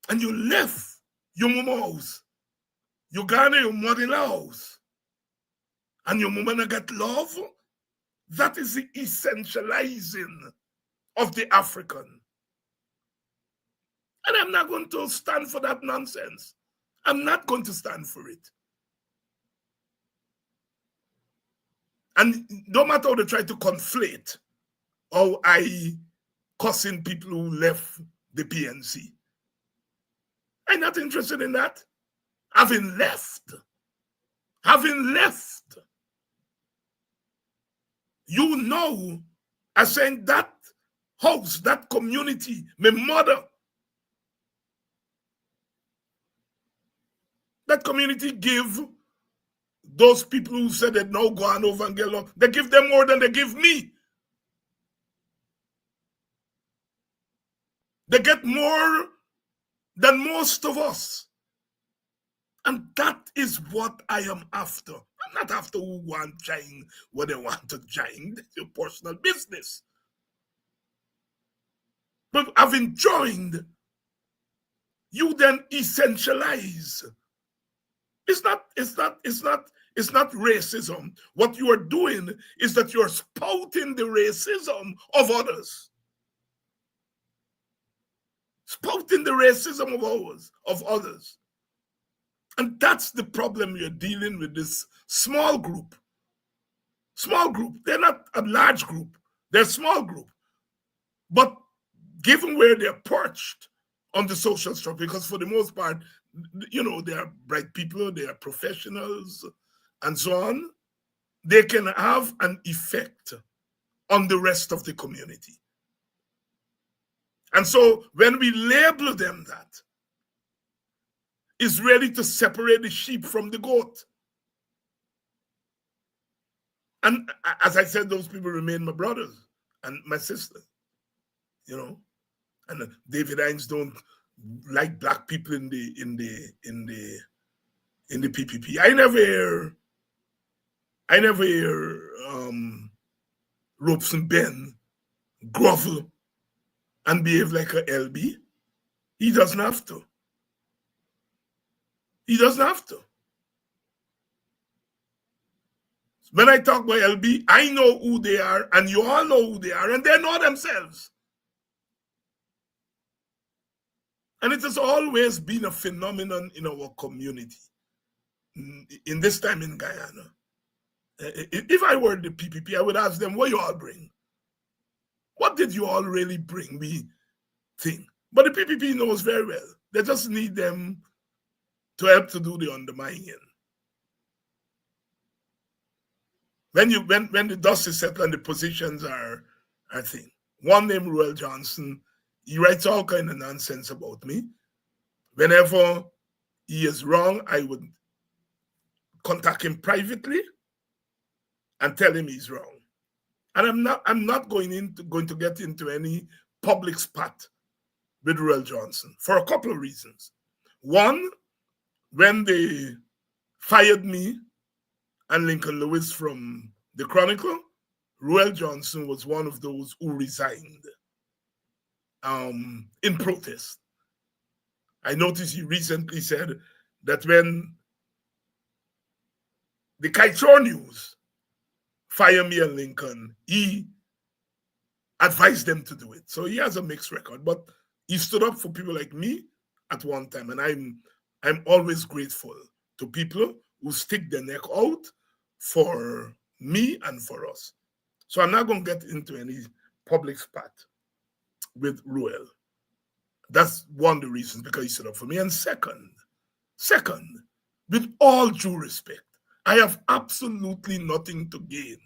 And you left your mama house You garner your mother in the house, and your woman get love. That is the essentializing of the African. And I'm not going to stand for that nonsense. I'm not going to stand for it. And no matter how they try to conflate how I cussing people who left the PNC, I'm not interested in that. Having left, you know, I saying that house, that community, my mother, that community give those people who said that no, go on over and get along, they give them more than they give me. They get more than most of us. And that is what I am after. I'm not after who want to join what they want to join. That's your personal business. But having joined, you then essentialize. It's not racism. What you are doing is that you're spouting the racism of others. Spouting the racism of others. And that's the problem you're dealing with, this small group. Small group. They're not a large group. They're a small group. But given where they're perched on the social structure, because for the most part, you know, they are bright people, they are professionals, and so on, they can have an effect on the rest of the community. And so when we label them that, it's really to separate the sheep from the goat. And as I said, those people remain my brothers and my sisters, you know. And David Hines don't like black people in the PPP. I never hear Robeson Ben grovel and behave like a LB. He doesn't have to. He doesn't have to. When I talk about LB, I know who they are, and you all know who they are, and they know themselves. And it has always been a phenomenon in our community, in this time in Guyana. If I were the PPP, I would ask them, what you all bring? What did you all really bring me thing? But the PPP knows very well. They just need them to help to do the undermining. When the dust is settled and the positions are thing. One named Ruel Johnson, he writes all kind of nonsense about me. Whenever he is wrong, I would contact him privately and tell him he's wrong. And I'm not going to get into any public spat with Ruel Johnson for a couple of reasons. One, when they fired me and Lincoln Lewis from the Chronicle, Ruel Johnson was one of those who resigned in protest. I noticed he recently said that when the Kaieteur News fired me and Lincoln, he advised them to do it. So he has a mixed record, but he stood up for people like me at one time, and I'm always grateful to people who stick their neck out for me and for us. So I'm not going to get into any public spat with Ruel. That's one of the reasons, because he stood up for me. And second, with all due respect, I have absolutely nothing to gain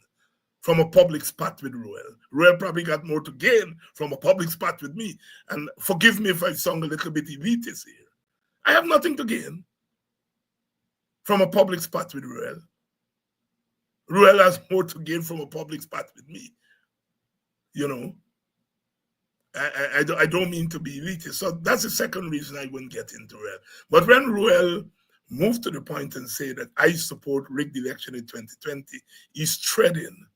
from a public spat with Ruel. Ruel probably got more to gain from a public spat with me. And forgive me if I sound a little bit elitist here. I have nothing to gain from a public spat with Ruel. Ruel has more to gain from a public spat with me. You know, I don't mean to be elitist. So that's the second reason I wouldn't get into Ruel. But when Ruel moved to the point and say that I support rigged election in 2020, he's treading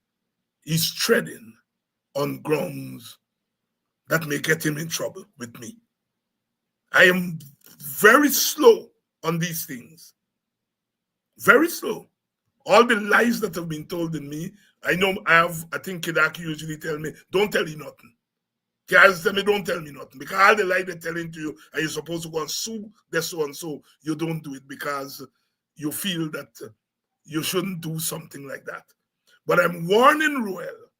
on grounds that may get him in trouble with me. I am very slow on these things. Very slow. All the lies that have been told in me, I think Kidaki usually tell me, don't tell you nothing. Guys tell me, don't tell me nothing. Because all the lie they're telling to you, and you're supposed to go and sue this so and so, you don't do it because you feel that you shouldn't do something like that. But I'm warning Roel.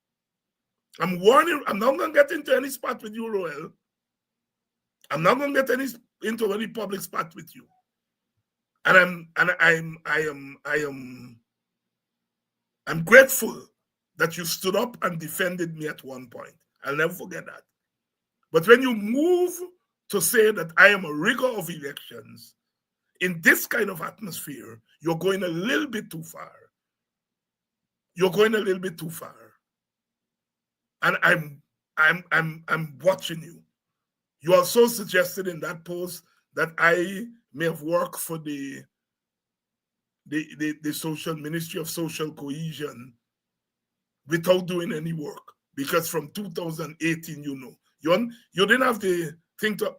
I'm not going to get into any spot with you, Roel. I'm not going to get into any public spot with you. And I'm grateful that you stood up and defended me at one point. I'll never forget that. But when you move to say that I am a rigger of elections, in this kind of atmosphere, you're going a little bit too far. You're going a little bit too far. And I'm watching you. You also suggested in that post that I may have worked for the social Ministry of Social Cohesion without doing any work, because from 2018, you didn't have the thing to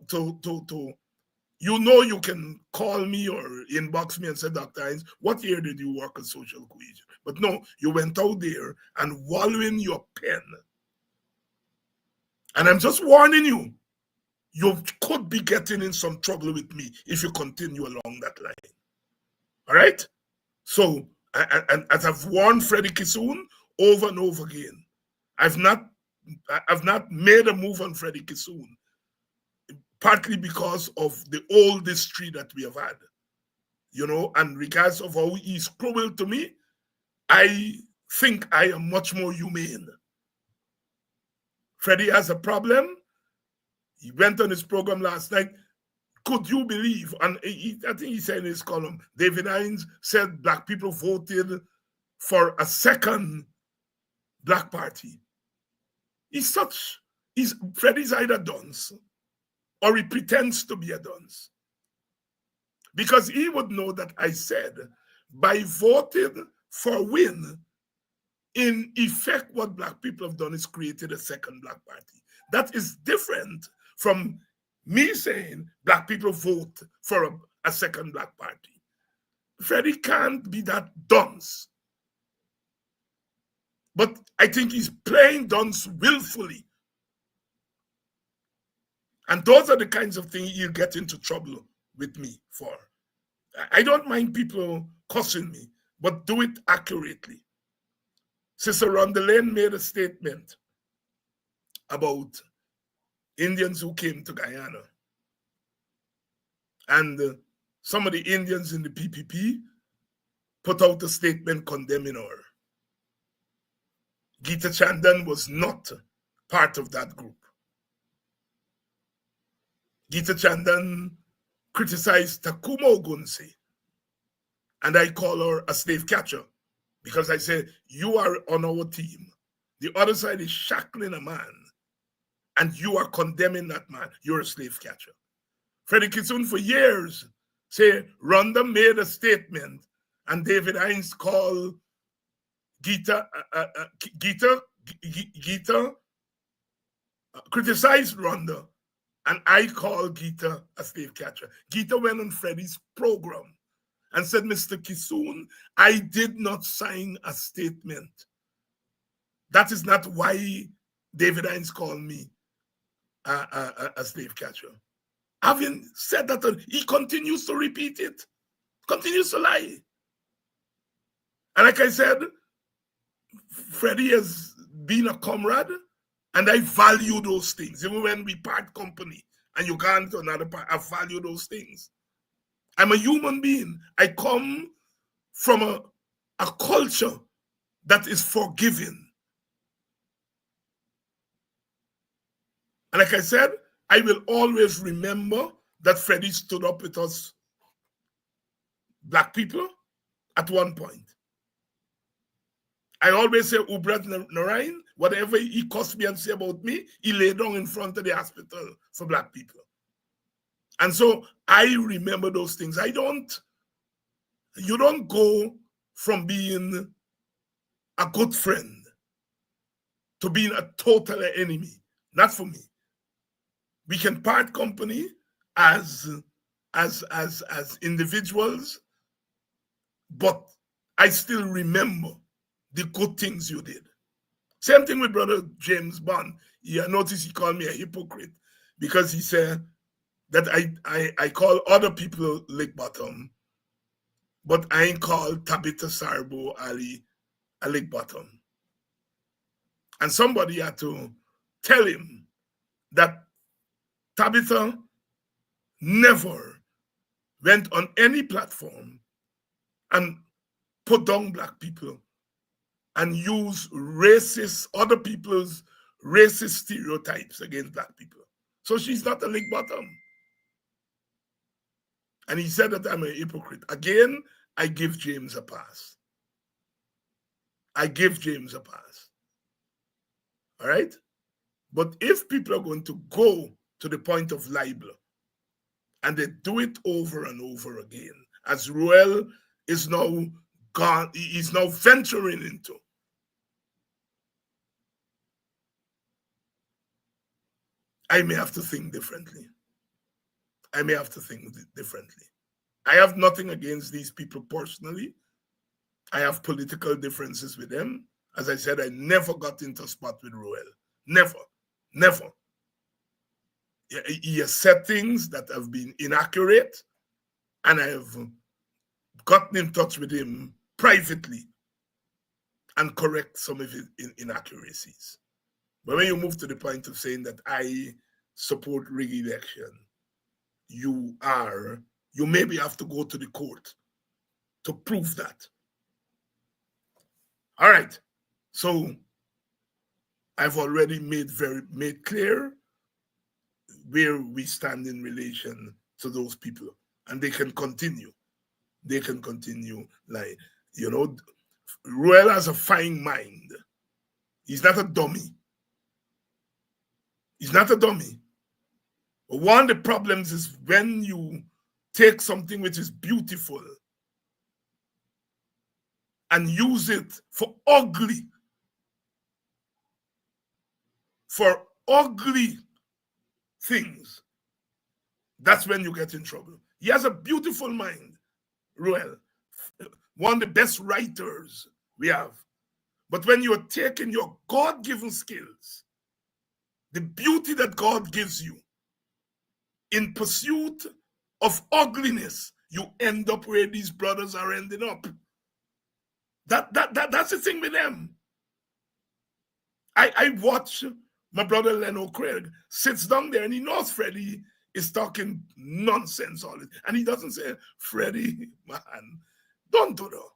you can call me or inbox me and say, Dr. Hines, what year did you work on social cohesion? But no, you went out there and wallowing your pen. And I'm just warning you, you could be getting in some trouble with me if you continue along that line. All right? So, and as I've warned Freddie Kissoon over and over again, I've not made a move on Freddie Kissoon, partly because of the old history that we have had, and regardless of how he's cruel to me, I think I am much more humane. Freddie has a problem. He went on his program last night. Could you believe? And I think he said in his column, David Hines said Black people voted for a second Black party. Freddie's either dunce or he pretends to be a dunce. Because he would know that I said, by voting for Win, in effect, what Black people have done is created a second Black party. That is different from me saying Black people vote for a second Black party. Freddie can't be that dunce. But I think he's playing dunce willfully. And those are the kinds of things he'll get into trouble with me for. I don't mind people cussing me, but do it accurately. Sister Rhonda Lane made a statement about Indians who came to Guyana. And some of the Indians in the PPP put out a statement condemning her. Gita Chandan was not part of that group. Gita Chandan criticized Takuma Ogunse, and I call her a slave catcher because I say, you are on our team. The other side is shackling a man, and you are condemning that man. You're a slave catcher. Freddie Kissoon for years say Rhonda made a statement, and David Hines called Gita criticized Rhonda, and I call Gita a slave catcher. Gita went on Freddie's program and said, Mr. Kissoon, I did not sign a statement. That is not why David Hines called me a slave catcher. Having said that, he continues to repeat it, continues to lie. And like I said, Freddie has been a comrade, and I value those things. Even when we part company and you go to another part, I value those things. I'm a human being. I come from a culture that is forgiving. And like I said, I will always remember that Freddie stood up with us Black people at one point. I always say, Ubrat Narayan, whatever he cussed me and say about me, he lay down in front of the hospital for Black people. And so I remember those things. You don't go from being a good friend to being a total enemy. Not for me. We can part company as individuals, but I still remember the good things you did. Same thing with Brother James Bond. I noticed he called me a hypocrite because he said that I call other people lick bottom, but I ain't called Tabitha Sarbo Ali a lick bottom. And somebody had to tell him that Tabitha never went on any platform and put down black people and use other people's racist stereotypes against black people. So she's not a lick bottom. And he said that I'm a hypocrite. Again, I give James a pass. I give James a pass. All right? But if people are going to go to the point of libel, and they do it over and over again, as Ruel is now gone, he's now venturing into, I may have to think differently. I may have to think differently. I have nothing against these people personally. I have political differences with them. As I said, I never got into a spot with Ruel. Never. Never. He has said things that have been inaccurate, and I have gotten in touch with him privately and correct some of his inaccuracies. But when you move to the point of saying that I support re-election, you maybe have to go to the court to prove that. All right. So I've already made clear where we stand in relation to those people, and they can continue. They can continue, like, Ruel has a fine mind. He's not a dummy. He's not a dummy. But one of the problems is when you take something which is beautiful and use it for ugly things, that's when you get in trouble. He has a beautiful mind, Ruel, one of the best writers we have. But when you're taking your God-given skills, the beauty that God gives you, in pursuit of ugliness, you end up where these brothers are ending up. That's the thing with them. I watch my brother Leno Craig sits down there and he knows Freddie is talking nonsense all it, and he doesn't say, Freddie, man, don't do that.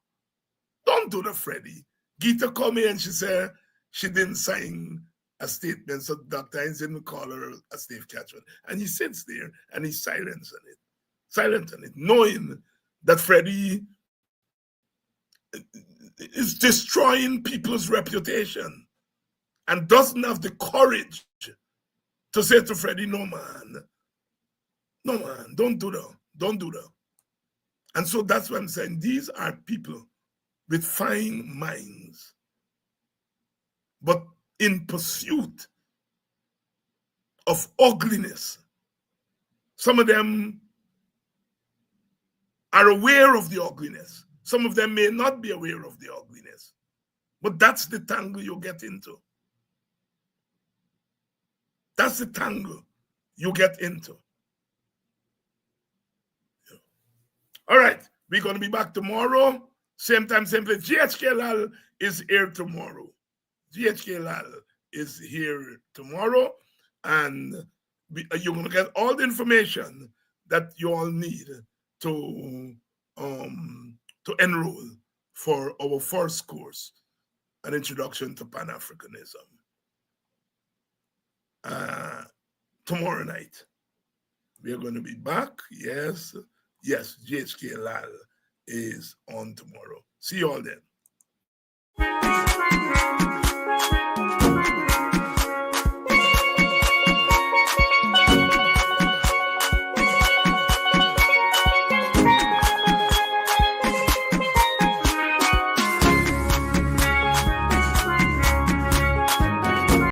Don't do that, Freddie. Gita come here and she said she didn't sign a statement, so Dr. Hines didn't call her a slave catcher. And he sits there and he's silent on it, knowing that Freddie is destroying people's reputation and doesn't have the courage to say to Freddie, no man, don't do that. And so that's what I'm saying. These are people with fine minds, but in pursuit of ugliness. Some of them are aware of the ugliness. Some of them may not be aware of the ugliness. But that's the tangle you get into. That's the tangle you get into. All right, we're going to be back tomorrow. Same time, same place. GHK Lal is here tomorrow. GHK Lal is here tomorrow. And you're going to get all the information that you all need to enroll for our first course, An Introduction to Pan-Africanism. Tomorrow night, we are going to be back. Yes, GHK Lal is on tomorrow. See you all then.